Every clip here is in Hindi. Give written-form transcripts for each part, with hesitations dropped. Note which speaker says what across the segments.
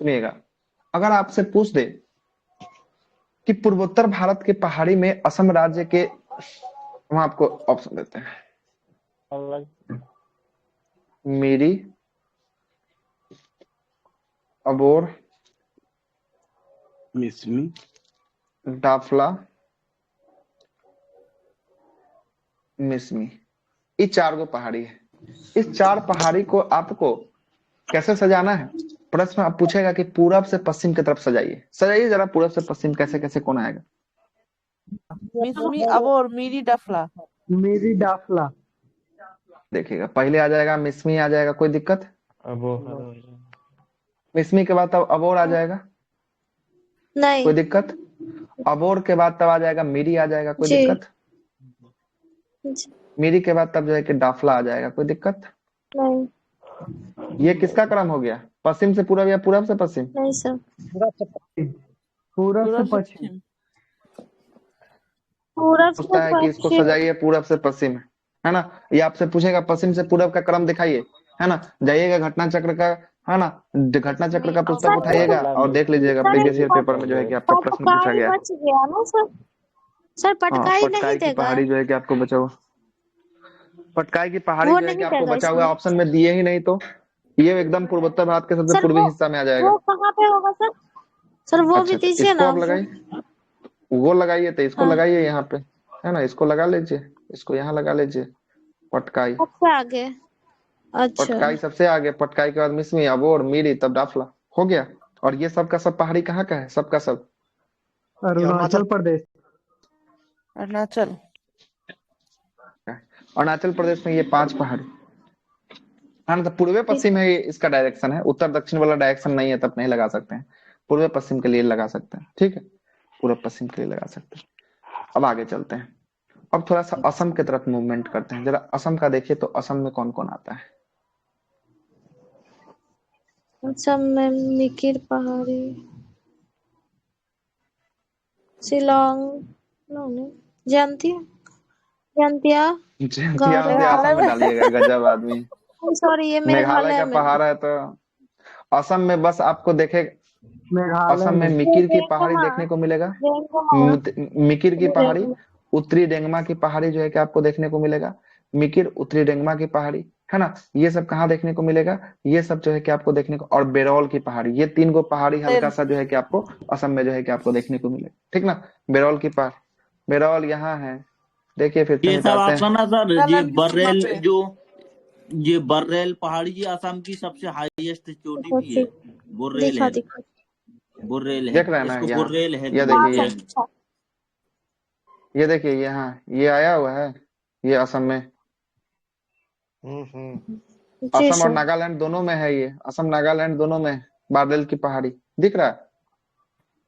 Speaker 1: सुनिएगा, अगर आपसे पूछ दे कि पूर्वोत्तर भारत के पहाड़ी में असम राज्य के, हम आपको ऑप्शन देते हैं, मिरी, अबोर,
Speaker 2: मिसमी,
Speaker 1: डाफला, मिसमी। ये 4 गो पहाड़ी है। इस 4 पहाड़ी को आपको कैसे सजाना है? प्रश्न आप पूछेगा कि पूरब से पश्चिम की तरफ सजाइए। सजाइए जरा, पूरब से पश्चिम कैसे कैसे कौन आएगा?
Speaker 3: मिसमी, अबोर, मिरी, डफला।
Speaker 4: मेरी डाफला।
Speaker 1: देखिएगा, पहले आ जाएगा मिसमी, आ जाएगा, कोई दिक्कत? मिसमी के बाद तब अबोर आ जाएगा, कोई
Speaker 5: नहीं
Speaker 1: दिक्कत? अबोर के बाद तब आ जाएगा मिरी, आ जाएगा, कोई
Speaker 5: जी
Speaker 1: दिक्कत?
Speaker 5: जी,
Speaker 1: मिरी के बाद तब जो है कि डाफला आ जाएगा, कोई दिक्कत?
Speaker 5: नहीं
Speaker 1: ये किसका क्रम हो गया? पश्चिम से पूरब या पूरब से पश्चिम?
Speaker 5: नहीं सर,
Speaker 4: पूरब से पश्चिम। पूरब से
Speaker 3: पूरब से
Speaker 4: पश्चिम।
Speaker 3: पश्चिम।
Speaker 5: पूरब से
Speaker 1: पूछता है कि इसको
Speaker 5: पश्चिम।
Speaker 1: सजाइए पूरब से पश्चिम, है ना? ये आपसे पूछेगा पश्चिम से पूरब का क्रम दिखाइए, है ना? जाइएगा घटना चक्र का, है ना, घटना चक्र का पुस्तक उठाइएगा और देख लीजिएगा
Speaker 5: सर
Speaker 1: प्रीवियस ईयर पेपर में जो है कि आपका प्रश्न पूछा
Speaker 5: पटकाई
Speaker 1: गया है।
Speaker 5: बच गया ना सर, सर
Speaker 1: हाँ,
Speaker 5: पटकाई नहीं
Speaker 1: पटकाई की
Speaker 5: देगा,
Speaker 1: पहाड़ी जो है कि आपको बचा हुआ, पटकाई की पहाड़ी
Speaker 5: वो
Speaker 1: जो है कि
Speaker 5: नहीं
Speaker 1: आपको
Speaker 5: देगा
Speaker 1: बचा हुआ,
Speaker 5: इसमें।
Speaker 1: ऑप्शन में दिए ही नहीं तो ये एकदम पूर्वोत्तर भारत के सबसे
Speaker 5: सर
Speaker 1: पूर्वी हिस्सा में आ जाएगा।
Speaker 5: वो कहाँ पे होगा सर? सर वो भी
Speaker 1: अच्छा,
Speaker 5: दीजिए
Speaker 1: इसको
Speaker 5: ना।
Speaker 1: आप लगाइए, वो लगाइए तो इसको
Speaker 5: हाँ,
Speaker 1: लगाइए यहाँ पे, है ना, इसको लगा लीजिए, इसको यहाँ लगा लीजिए, पटकाई।
Speaker 5: सबसे आगे। अच्छा
Speaker 1: पटकाई सबसे आगे, पटकाई के बाद मिसमी, अबोर, मिरी, तब डाफला, हो गया। और ये सब का सब पहाड़ी कहाँ का है? सबका सब
Speaker 4: अरुणाचल प्रदेश।
Speaker 3: अरुणाचल।
Speaker 1: अरुणाचल प्रदेश में ये 5 पहाड़ी, हाँ ना, तो पूर्व पश्चिम है, ये इसका डायरेक्शन है, उत्तर दक्षिण वाला डायरेक्शन नहीं है, तब नहीं लगा सकते हैं। पूर्व पश्चिम के लिए लगा सकते हैं, ठीक है, पूर्व पश्चिम के लिए लगा सकते हैं। अब आगे चलते हैं, अब थोड़ा सा असम की तरफ मूवमेंट करते हैं। जरा असम का देखिए तो असम में कौन कौन आता है?
Speaker 5: असम में मिकिर पहाड़ी, शिलोंग, नहीं जानती है, जयंतिया,
Speaker 1: जयंतिया असम में डालिएगा, गजब आदमी।
Speaker 5: सॉरी ये
Speaker 1: मेघालय का
Speaker 5: में।
Speaker 1: पहाड़ है तो असम में बस आपको देखे,
Speaker 4: मेघालय
Speaker 1: असम में
Speaker 4: में।
Speaker 1: मिकिर की पहाड़ी देखने को मिलेगा, मिकिर की पहाड़ी, उत्तरी डेंगमा की पहाड़ी जो है कि आपको देखने को मिलेगा, मिकिर, उत्तरी डेंगमा की पहाड़ी, है ना, ये सब कहाँ देखने को मिलेगा? ये सब जो है कि आपको देखने को, और बेरौल की पहाड़ी, ये 3 गो पहाड़ी हल्का सा जो है कि आपको असम में जो है कि आपको देखने को मिलेगा, ठीक ना? बेरौल की पहाड़, बेरौल यहाँ है, देखिए फिर से
Speaker 2: ये सब
Speaker 1: मिटाते
Speaker 2: आपका
Speaker 1: हैं।
Speaker 2: ना सर, ये
Speaker 3: नागालैंड की सीमा
Speaker 2: बर्रेल
Speaker 3: पे।
Speaker 2: जो ये बर्रेल पहाड़ी जी असम की सबसे हाईएस्ट चोटी भी है, बुर्रेल है,
Speaker 5: दिखा
Speaker 2: बुर्रेल है,
Speaker 1: देख रहे हैं ना
Speaker 2: इसको
Speaker 1: यहाँ,
Speaker 2: बुर्रेल है
Speaker 1: ये
Speaker 2: बोलते
Speaker 1: देखिए,
Speaker 2: हैं।
Speaker 1: ये देखिए यहाँ ये आया हुआ है, ये असम में,
Speaker 5: जी
Speaker 1: असम और
Speaker 5: सर,
Speaker 1: नागालैंड दोनों में है, ये असम नागालैंड दोनों में है। बारेल की पहाड़ी दिख रहा है,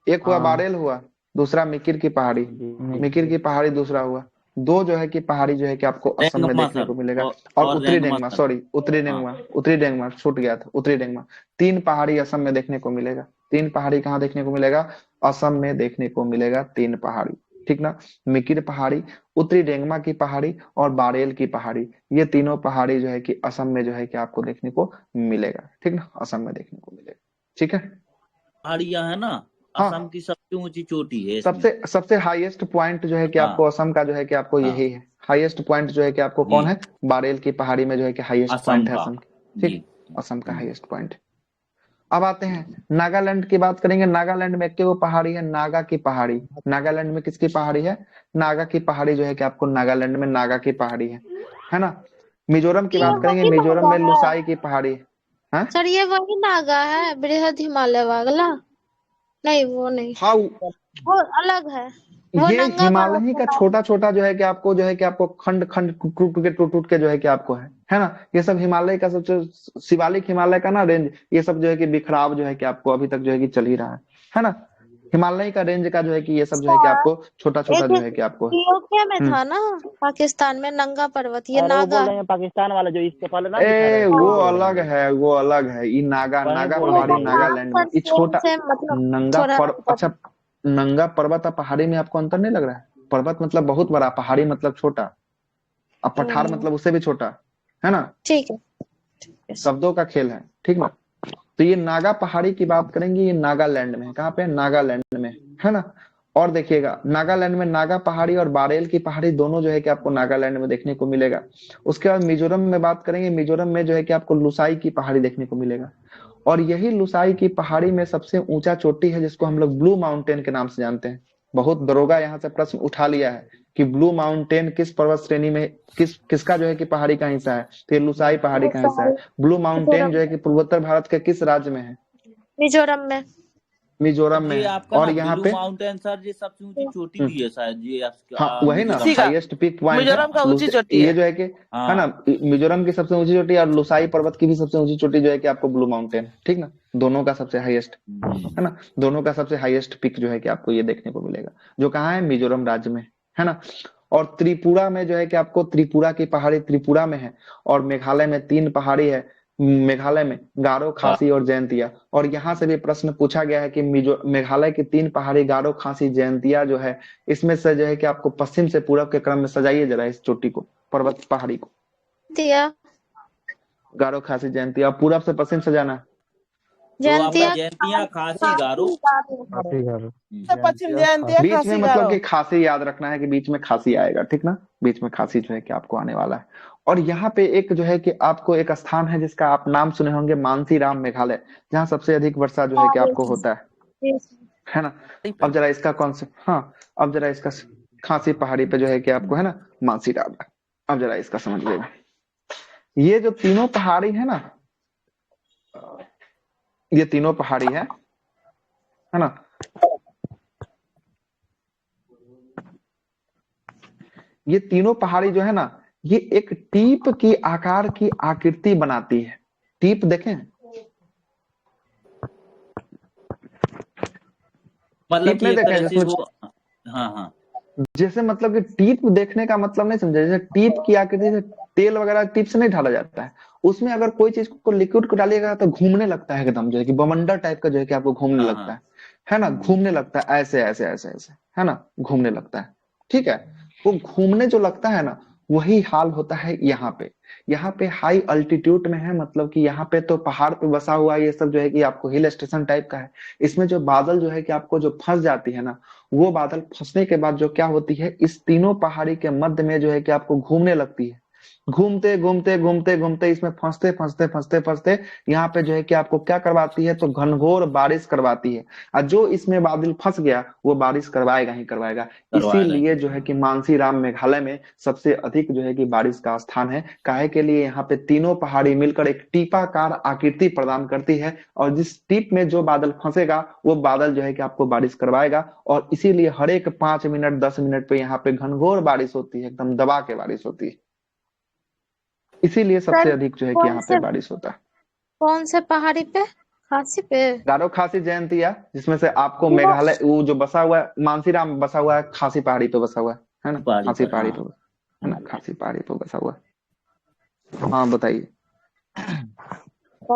Speaker 1: एक हुआ बारेल हुआ, दूसरा मिकिर की पहाड़ी, मिकिर की पहाड़ी दूसरा हुआ। 2 जो है कि पहाड़ी जो है कि आपको असम में
Speaker 2: रेंगमा
Speaker 1: देखने
Speaker 2: सर,
Speaker 1: को मिलेगा, और उत्तरी
Speaker 2: रेंगमा
Speaker 1: डेंगमा,
Speaker 2: सर।
Speaker 1: सॉरी उत्तरी डेंगमा, उत्तरी डेंगमा छूट गया था, उत्तरी डेंगमा। 3 पहाड़ी असम में देखने को मिलेगा। 3 पहाड़ी कहाँ देखने को मिलेगा? असम में देखने को मिलेगा 3 पहाड़ी, ठीक ना? मिकिर पहाड़ी, उत्तरी डेंगमा की पहाड़ी और बारेल की पहाड़ी, ये तीनों पहाड़ी जो है कि असम में जो है कि आपको देखने को मिलेगा, ठीक ना? असम में देखने को मिलेगा, ठीक है।
Speaker 2: पहाड़ियां है ना,
Speaker 1: हाँ,
Speaker 2: असम की सबसे ऊंची चोटी है इसमें।
Speaker 1: सबसे सबसे हाईएस्ट पॉइंट जो है कि आपको
Speaker 2: हाँ
Speaker 1: असम का जो है कि आपको
Speaker 2: हाँ
Speaker 1: यही है, हाईएस्ट पॉइंट जो है कि आपको कौन
Speaker 2: जी,
Speaker 1: है? बारेल की पहाड़ी में जो है कि हाईएस्ट
Speaker 2: असम
Speaker 1: पॉइंट है
Speaker 2: का
Speaker 1: असम की,
Speaker 2: जी।
Speaker 1: ठीक, असम का हाईएस्ट पॉइंट। अब आते हैं नागालैंड की बात करेंगे। नागालैंड में एक वो पहाड़ी है, नागा की पहाड़ी। नागालैंड में किसकी पहाड़ी है? नागा की पहाड़ी जो है कि आपको नागालैंड में नागा की पहाड़ी है ना? मिजोरम की
Speaker 5: ये
Speaker 1: बात करेंगे,
Speaker 5: वही
Speaker 1: मिजोरम
Speaker 5: नागा
Speaker 1: में
Speaker 5: है
Speaker 1: लुसाई की पहाड़ी है।
Speaker 5: सर, ये वही नागा है बृहद हिमालय वाला? नहीं वो नहीं,
Speaker 1: हाँ,
Speaker 5: वो अलग है, वो
Speaker 1: ये
Speaker 5: नंगा पर्वत
Speaker 1: हिमालय
Speaker 5: के
Speaker 1: का
Speaker 5: पास।
Speaker 1: छोटा छोटा जो है कि आपको खंड खंड टूट टूट के जो है कि आपको है ना? ये सब हिमालय का सबसे शिवालिक हिमालय का ना रेंज, ये सब जो है कि बिखराव जो है कि आपको अभी तक जो है कि चल ही रहा है ना? हिमालय का रेंज का जो है कि ये सब जो है कि आपको छोटा छोटा
Speaker 5: एक
Speaker 1: जो है कि आपको
Speaker 5: इथियोपिया में था ना, पाकिस्तान में नंगा पर्वत, ये
Speaker 6: अरे वो
Speaker 5: नागा
Speaker 6: बोल रहे हैं पाकिस्तान वाला जो इससे पहले ना दिखा रहे
Speaker 1: ए
Speaker 6: थे,
Speaker 1: वो
Speaker 6: वही बोल रहे
Speaker 1: अलग
Speaker 6: हैं।
Speaker 1: है, वो अलग है, ये नागा
Speaker 6: वही
Speaker 1: नागा
Speaker 6: बोल
Speaker 1: पहाड़ी
Speaker 6: रहे हैं।
Speaker 1: नागालैंड में, ये छोटा
Speaker 5: से मतलब
Speaker 1: नंगा
Speaker 5: थोड़ा
Speaker 1: अच्छा, नंगा पर्वत और पहाड़ी में आपको अंतर नहीं लग रहा है? पर्वत मतलब बहुत बड़ा, पहाड़ी मतलब छोटा, अब पठार मतलब उससे भी छोटा, है ना?
Speaker 5: ठीक है, ठीक है सर।
Speaker 1: शब्दों का खेल है, ठीक ना? तो ये नागा पहाड़ी की बात करेंगे, ये नागालैंड में है। कहाँ पे? नागालैंड में, है ना। और देखिएगा नागालैंड में नागा पहाड़ी और बारेल की पहाड़ी दोनों जो है कि आपको नागालैंड में देखने को मिलेगा। उसके बाद मिजोरम में बात करेंगे, मिजोरम में जो है कि आपको लुसाई की पहाड़ी देखने को मिलेगा। और यही लुसाई की पहाड़ी में सबसे ऊंचा चोटी है जिसको हम लोग ब्लू माउंटेन के नाम से जानते हैं। बहुत दरोगा यहाँ से प्रश्न उठा लिया है कि ब्लू माउंटेन किस पर्वत श्रेणी में किसका जो है कि पहाड़ी का हिस्सा है, तो ये लुसाई पहाड़ी का हिस्सा है। ब्लू माउंटेन जो है कि पूर्वोत्तर भारत के किस राज्य में है?
Speaker 5: मिजोरम में।
Speaker 1: मिजोरम में
Speaker 2: ये
Speaker 1: है।
Speaker 2: आपका
Speaker 1: और
Speaker 2: ना
Speaker 1: यहाँ
Speaker 2: ब्लू
Speaker 1: पे
Speaker 2: माउंटेन सर, ये सबसे ऊंची चोटी भी है शायद, ये
Speaker 1: हाँ वही ना,
Speaker 3: इसी का
Speaker 1: हाईएस्ट पीक पॉइंट है।
Speaker 3: मिजोरम का ऊंची चोटी
Speaker 1: ये
Speaker 3: है।
Speaker 1: जो है कि है ना, मिजोरम की सबसे ऊंची चोटी और लुसाई पर्वत की भी सबसे ऊंची चोटी जो है कि आपको ब्लू माउंटेन, ठीक ना, दोनों का सबसे हाईएस्ट, है ना, दोनों का सबसे हाईएस्ट पीक जो है कि आपको ये देखने को मिलेगा, जो कहाँ है? मिजोरम राज्य में, है ना। और त्रिपुरा में जो है कि आपको त्रिपुरा की पहाड़ी त्रिपुरा में है। और मेघालय में 3 पहाड़ी है, मेघालय में गारो, खासी और जयंतिया। और यहाँ से भी प्रश्न पूछा गया है कि मेघालय की 3 पहाड़ी गारो, खासी, जयंतिया जो है, इसमें से जो है कि आपको पश्चिम से पूरब के क्रम में सजाइए जरा इस चोटी को, पर्वत पहाड़ी को।
Speaker 5: दिया
Speaker 1: गारो, खासी, जयंतिया, और पूरब से पश्चिम सजाना है।
Speaker 2: तो आपका
Speaker 5: जयंतिया
Speaker 2: जयंतिया, खासी, गारो,
Speaker 3: पश्चिम जयंतिया,
Speaker 1: बीच में
Speaker 3: खासी,
Speaker 1: मतलब
Speaker 3: गारो।
Speaker 1: कि खासी याद रखना है कि बीच में खासी आएगा, ठीक ना, बीच में खासी जो है कि आपको आने वाला है। और यहाँ पे एक जो है कि आपको एक स्थान है जिसका आप नाम सुने होंगे, मानसी राम मेघालय, जहाँ सबसे अधिक वर्षा जो है कि आपको होता है ना। अब जरा इसका कॉन्सेप्ट, हाँ अब जरा इसका खासी पहाड़ी पे जो है कि आपको है ना मानसी राम, अब जरा इसका समझ लेगा। ये जो तीनों पहाड़ी है ना, ये तीनों पहाड़ी है ना, ये तीनों पहाड़ी जो है ना, ये एक टीप की आकार की आकृति बनाती है। टीप देखें,
Speaker 2: मतलब
Speaker 1: टीप
Speaker 2: कि
Speaker 1: नहीं
Speaker 2: एक
Speaker 1: देखें
Speaker 2: तरह से
Speaker 1: जिसमें,
Speaker 2: वो, हाँ
Speaker 1: जैसे मतलब कि टीप देखने का मतलब नहीं समझे, जैसे टीप की आकृति से तेल वगैरह टीप से नहीं ढाला जाता है, उसमें अगर कोई चीज को लिक्विड को डालिएगा तो घूमने लगता है एकदम, जो है कि बवंडर टाइप का जो है कि आपको घूमने
Speaker 2: हाँ
Speaker 1: लगता है ना, घूमने लगता है ऐसे ऐसे ऐसे ऐसे, है ना, घूमने लगता है, ठीक है। वो घूमने जो लगता है ना, वही हाल होता है यहाँ पे। यहाँ पे हाई अल्टीट्यूड में है, मतलब कि यहाँ पे तो पहाड़ पे बसा हुआ ये सब जो है कि आपको हिल स्टेशन टाइप का है। इसमें जो बादल जो है कि आपको जो फंस जाती है ना, वो बादल फंसने के बाद जो क्या होती है, इस तीनों पहाड़ी के मध्य में जो है कि आपको घूमने लगती है। घूमते घूमते घूमते घूमते इसमें फंसते फंसते फंसते फंसते यहाँ पे जो है कि आपको क्या करवाती है, तो घनघोर बारिश करवाती है। और जो इसमें बादल फंस गया वो बारिश करवाएगा ही करवाएगा। इसीलिए जो है कि मानसी राम मेघालय में सबसे अधिक जो है कि बारिश का स्थान है। काहे के लिए? यहाँ पे तीनों पहाड़ी मिलकर एक टीपाकार आकृति प्रदान करती है, और जिस टीप में जो बादल फंसेगा वो बादल जो है कि आपको बारिश करवाएगा। और इसीलिए हर एक 5 मिनट 10 मिनट पे यहाँ पे घनघोर बारिश होती है, एकदम दबा के बारिश होती है। इसीलिए सबसे अधिक जो है कि यहाँ पे बारिश होता है।
Speaker 5: कौन से पहाड़ी पे? खासी पे?
Speaker 1: गारो, खासी, जयंतिया, जिसमें से आपको मेघालय वो जो बसा हुआ है, मानसी राम बसा हुआ है खासी पहाड़ी पे बसा हुआ है ना, खासी पहाड़ी पे, है ना, खासी पहाड़ी पे बसा हुआ है। हाँ बताइए।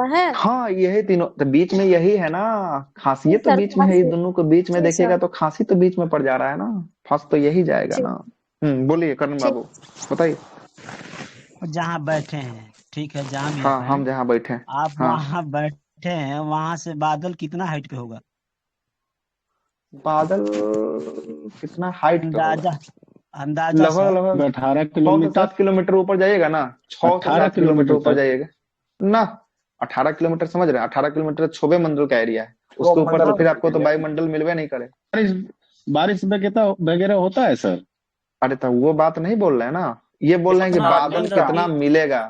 Speaker 5: है
Speaker 1: हाँ यही तीनों तो बीच में यही है ना, खासी तो बीच में है, ये दोनों को बीच में देखिएगा तो खासी तो बीच में पड़ जा रहा है ना, फंस तो यही जाएगा ना। बोलिए करण बाबू बताइए।
Speaker 7: जहाँ बैठे हैं, ठीक है, जहाँ भी
Speaker 1: हाँ
Speaker 7: आप
Speaker 1: हम
Speaker 7: हैं,
Speaker 1: जहाँ बैठे हैं,
Speaker 7: आप
Speaker 1: हाँ
Speaker 7: वहाँ बैठे हैं, वहां से बादल कितना हाइट पे होगा?
Speaker 1: बादल कितना हाइट पे होगा?
Speaker 7: अंदाजा, अंदाजा
Speaker 1: लगभग
Speaker 7: सर।
Speaker 1: लगभग
Speaker 8: 18
Speaker 1: 6 से
Speaker 8: किलोमीटर
Speaker 1: 7 किलोमीटर ऊपर जाइएगा ना, 6 से
Speaker 8: 18
Speaker 1: 7 किलोमीटर ऊपर
Speaker 8: तक।
Speaker 1: जाइएगा ना। 18 किलोमीटर समझ रहे हैं? 18 किलोमीटर छोबे मंडल का एरिया है, उसके ऊपर तो फिर आपको तो वायुमंडल मिलवे नहीं करे।
Speaker 8: बारिश वगैरह होता है सर?
Speaker 1: अरे तो वो बात नहीं बोल रहे हैं ना, ये बोल रहे हैं कि बादल कितना मिलेगा।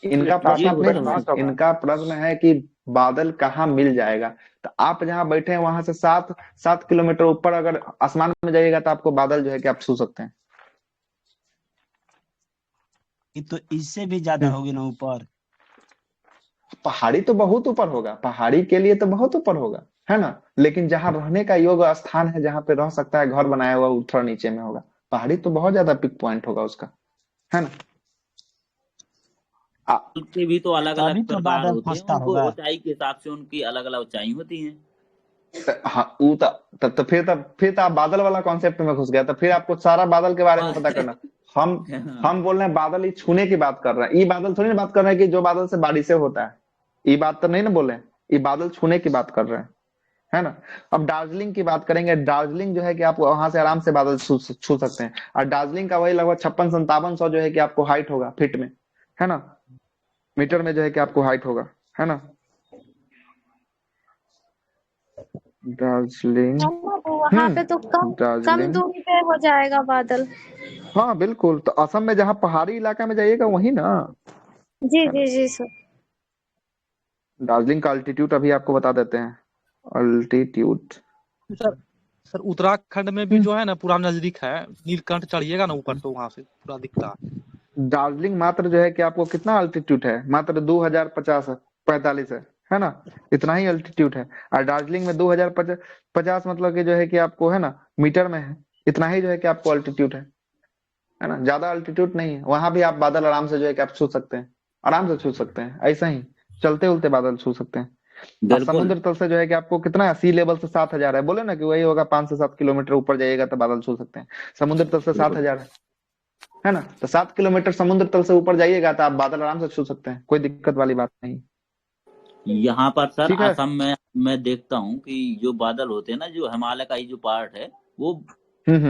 Speaker 1: इनका प्रश्न आप नहीं समझे, इनका प्रश्न है कि बादल कहाँ मिल जाएगा। तो आप जहाँ बैठे हैं वहां से 7 किलोमीटर ऊपर अगर आसमान में जाइएगा तो आपको बादल जो है कि आप छू सकते हैं।
Speaker 7: ये तो इससे भी ज्यादा होगी ना ऊपर।
Speaker 1: पहाड़ी तो बहुत ऊपर होगा, पहाड़ी के लिए तो बहुत ऊपर होगा, है ना, लेकिन जहाँ रहने का योग्य स्थान है, जहाँ पे रह सकता है, घर बनाया हुआ, थोड़ा नीचे में होगा। पहाड़ी तो बहुत ज्यादा पिक पॉइंट होगा उसका, है ना।
Speaker 2: के भी तो अलग अलग
Speaker 7: तभी तो
Speaker 2: प्रकार
Speaker 7: बादल
Speaker 2: होते हैं,
Speaker 7: फंसता
Speaker 2: उनको
Speaker 7: होगा।
Speaker 2: ऊंचाई के हिसाब से उनकी अलग अलग ऊंचाई होती है।
Speaker 1: हाँ वो तो फिर तो आप बादल वाला कॉन्सेप्ट में घुस गया, तो फिर आपको सारा बादल के बारे में पता करना। हम बोल रहे हैं बादल ही छूने की बात कर रहे हैं, ये बादल थोड़ी ना बात कर रहे हैं कि जो बादल से बारिशें होता है, ये बात तो नहीं ना बोले। ये बादल छूने की बात कर रहे हैं, है ना। अब दार्जिलिंग की बात करेंगे, दार्जिलिंग जो है कि आप वहां से आराम से बादल छू सकते हैं, और दार्जिलिंग का वही लगभग 56-5700 जो है कि आपको हाइट होगा फीट में, है ना, मीटर में जो है कि आपको हाइट होगा, है ना। दार्जिलिंग,
Speaker 5: तो वहां पे तो कम
Speaker 1: दार्जिलिंग,
Speaker 5: दूरी पे हो जाएगा बादल।
Speaker 1: हाँ बिल्कुल, तो असम में जहाँ पहाड़ी इलाका में जाइएगा वही ना,
Speaker 5: जी
Speaker 1: है ना।
Speaker 5: जी जी सर।
Speaker 1: दार्जिलिंग का अल्टीट्यूड अभी आपको बता देते हैं, अल्टीट्यूड।
Speaker 9: सर सर उत्तराखंड में भी जो है ना पूरा नजदीक है, नीलकंठ चढ़िएगा ना ऊपर तो वहां से पूरा दिखता है।
Speaker 1: दार्जिलिंग मात्र जो है कि आपको कितना अल्टीट्यूड है, मात्र 2050-45 है ना, इतना ही अल्टीट्यूड है। और दार्जिलिंग में 2050 मतलब कि जो है कि आपको, है ना, मीटर में है, इतना ही जो है कि आपको अल्टीट्यूड है ना, ज्यादा अल्टीट्यूड नहीं है। वहां भी आप बादल आराम से जो है कि आप छू सकते हैं, आराम से छू सकते हैं, ऐसा ही चलते उलते बादल छू सकते हैं। और
Speaker 2: बिल्कुल
Speaker 1: समुद्र तल से जो है कि आपको कितना है, सी लेवल से 7000 है, बोले ना कि वही होगा 5 से 7 किलोमीटर ऊपर जाइएगा तो बादल छू सकते हैं। समुद्र तल से 7000 है ना, तो 7 किलोमीटर समुद्र तल से ऊपर जाइएगा तो आप बादल आराम से छू सकते हैं, कोई दिक्कत वाली बात नहीं।
Speaker 2: यहाँ पर सर
Speaker 1: ठीक है।
Speaker 2: असम में मैं देखता हूँ कि जो बादल होते हैं ना, जो हिमालय का ही जो पार्ट है वो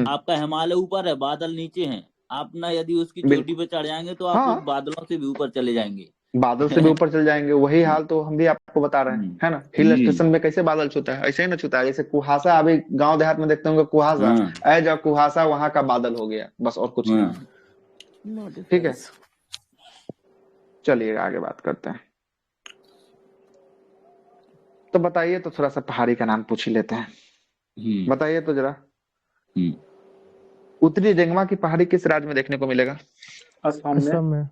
Speaker 2: आपका हिमालय ऊपर है, बादल नीचे हैं। आप ना यदि उसकी चोटी पे चढ़ जाएंगे तो आप उस बादलों से भी ऊपर चले जाएंगे,
Speaker 1: बादल से भी ऊपर चल जाएंगे। वही हाल तो हम भी आपको बता रहे हैं, है ना। हिल स्टेशन में कैसे बादल छूता है, ऐसे ही ना छूता है, जैसे कुहासा अभी गांव देहात में देखते होंगे, कुहासा ऐ जा कुहासा वहां का बादल हो गया, बस और कुछ नहीं। ठीक है, चलिए आगे बात करते हैं। तो बताइए तो थोड़ा सा पहाड़ी का नाम पूछ ही लेते हैं, बताइए तो जरा। उत्तरी रेंगमा की पहाड़ी किस राज्य में देखने को मिलेगा?
Speaker 4: असम में।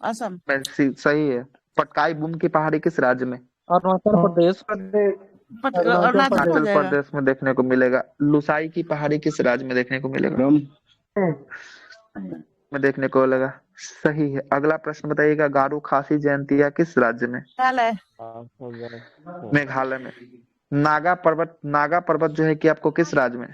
Speaker 3: असम।
Speaker 1: सही है। पटकाई बुम की पहाड़ी किस राज्य में?
Speaker 9: अरुणाचल प्रदेश।
Speaker 3: अरुणाचल
Speaker 1: प्रदेश में देखने को मिलेगा। लुसाई की पहाड़ी किस राज्य में देखने को मिलेगा? में देखने को मिलेगा, सही है। अगला प्रश्न बताइएगा, गारो खासी जयंतिया किस राज्य में? मेघालय में। नागा पर्वत जो है कि आपको किस राज्य में?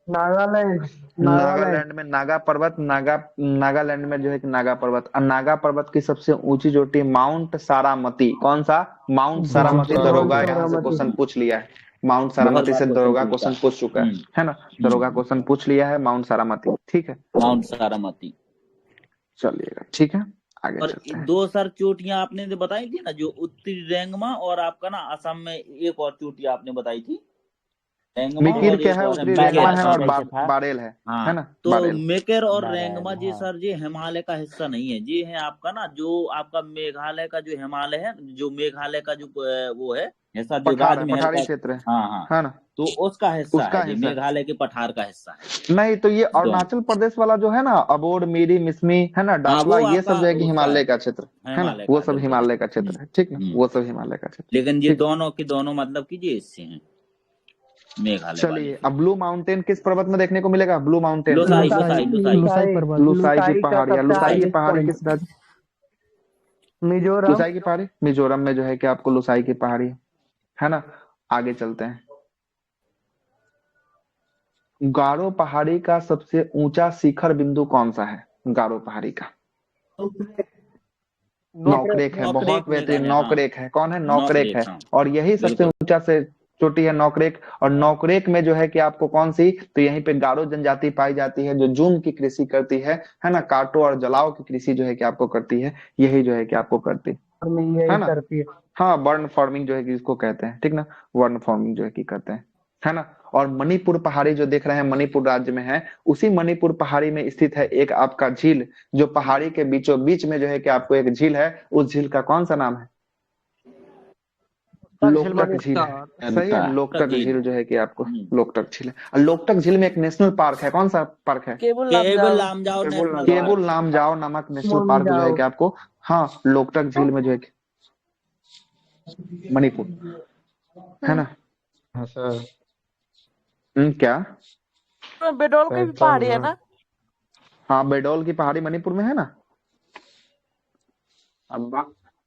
Speaker 1: नागालैंड में नागा पर्वत, नागालैंड में जो है कि नागा पर्वत। और नागा पर्वत की सबसे ऊंची चोटी माउंट सारामती, कौन सा? माउंट सारामती। दरोगा यहाँ से क्वेश्चन पूछ लिया है, माउंट सारामती से दरोगा क्वेश्चन पूछ चुका है ना, दरोगा क्वेश्चन पूछ लिया है माउंट सारामती। ठीक है,
Speaker 2: माउंट सारामती।
Speaker 1: चलिएगा, ठीक है, आगे
Speaker 2: और
Speaker 1: चलते हैं।
Speaker 2: 2 सर चोटियां आपने जो बताई थी ना, जो उत्तरी रेंगमा और आपका ना असम में एक और चोटी आपने बताई थी,
Speaker 1: मिकिर क्या है, उत्तरी रेंगमा है और बारेल है,
Speaker 2: हाँ,
Speaker 1: है ना।
Speaker 2: तो
Speaker 1: बारेल।
Speaker 2: मेकर और रेंगमा जी सर जी हिमालय का हिस्सा नहीं है, ये है आपका ना जो आपका मेघालय का जो हिमालय है, जो मेघालय का जो वो है हिस्सा, जो राजमहल
Speaker 1: पठारी क्षेत्र है,
Speaker 2: हाँ
Speaker 1: है ना,
Speaker 2: तो उसका हिस्सा
Speaker 1: उसका
Speaker 2: है,
Speaker 1: हिस्सा।
Speaker 2: मेघालय के पठार का हिस्सा है।
Speaker 1: नहीं तो ये अरुणाचल प्रदेश वाला जो है ना, अबोर, मिरी, मिसमी, है ना, डाफला, ये सब जो है कि हिमालय का क्षेत्र है ना, वो सब हिमालय का क्षेत्र है, ठीक ना, वो सब हिमालय का क्षेत्र।
Speaker 2: लेकिन ये दोनों के दोनों मतलब कि ये हिस्से हैं मेघालय।
Speaker 1: चलिए, अब ब्लू माउंटेन किस पर्वत में देखने को मिलेगा? ब्लू माउंटेन
Speaker 2: लुसाई
Speaker 1: की पहाड़ी। लुसाई की पहाड़ी किस राज्य?
Speaker 4: मिजोरम।
Speaker 1: लुसाई की पहाड़ी मिजोरम में जो है कि आपको लुसाई की पहाड़ी है ना। आगे चलते हैं। गारो पहाड़ी का सबसे ऊंचा शिखर बिंदु कौन सा है? गारो पहाड़ी का नौकरेक है, बहुत बेहतरीन, नौकरेक है। कौन है? नौकरेक है, और यही सबसे ऊंचा से चोटी है नौकरेक। और नौकरेक में जो है कि आपको कौन सी, तो यहीं पे गारो जनजाति पाई जाती है, जो जूम की कृषि करती है ना, काटो और जलाओ की कृषि जो है कि आपको करती है, यही जो है कि आपको करती है ना। हाँ, बर्न फार्मिंग जो है कि इसको कहते हैं, ठीक ना, बर्न फार्मिंग जो है कि करते हैं, है ना। और मणिपुर पहाड़ी जो देख रहे हैं, मणिपुर राज्य में है, उसी मणिपुर पहाड़ी में स्थित है एक आपका झील, जो पहाड़ी के बीचों बीच में जो है कि आपको एक झील है, उस झील का कौन सा नाम है? लोकटक झील है, सही है। लोकटक झील जो है कि आपको लोकटक झील है। और लोकटक झील में एक नेशनल पार्क है, कौन सा पार्क है? केबुल लामजाओ नामक नेशनल पार्क जो है कि आपको, हाँ, लोकटक झील में जो है कि मणिपुर, है ना।
Speaker 4: हाँ सर।
Speaker 1: क्या?
Speaker 3: बेडोल की भी पहाड़ी है ना?
Speaker 1: हाँ, बेडोल की पहाड़ी मणिपुर में है ना।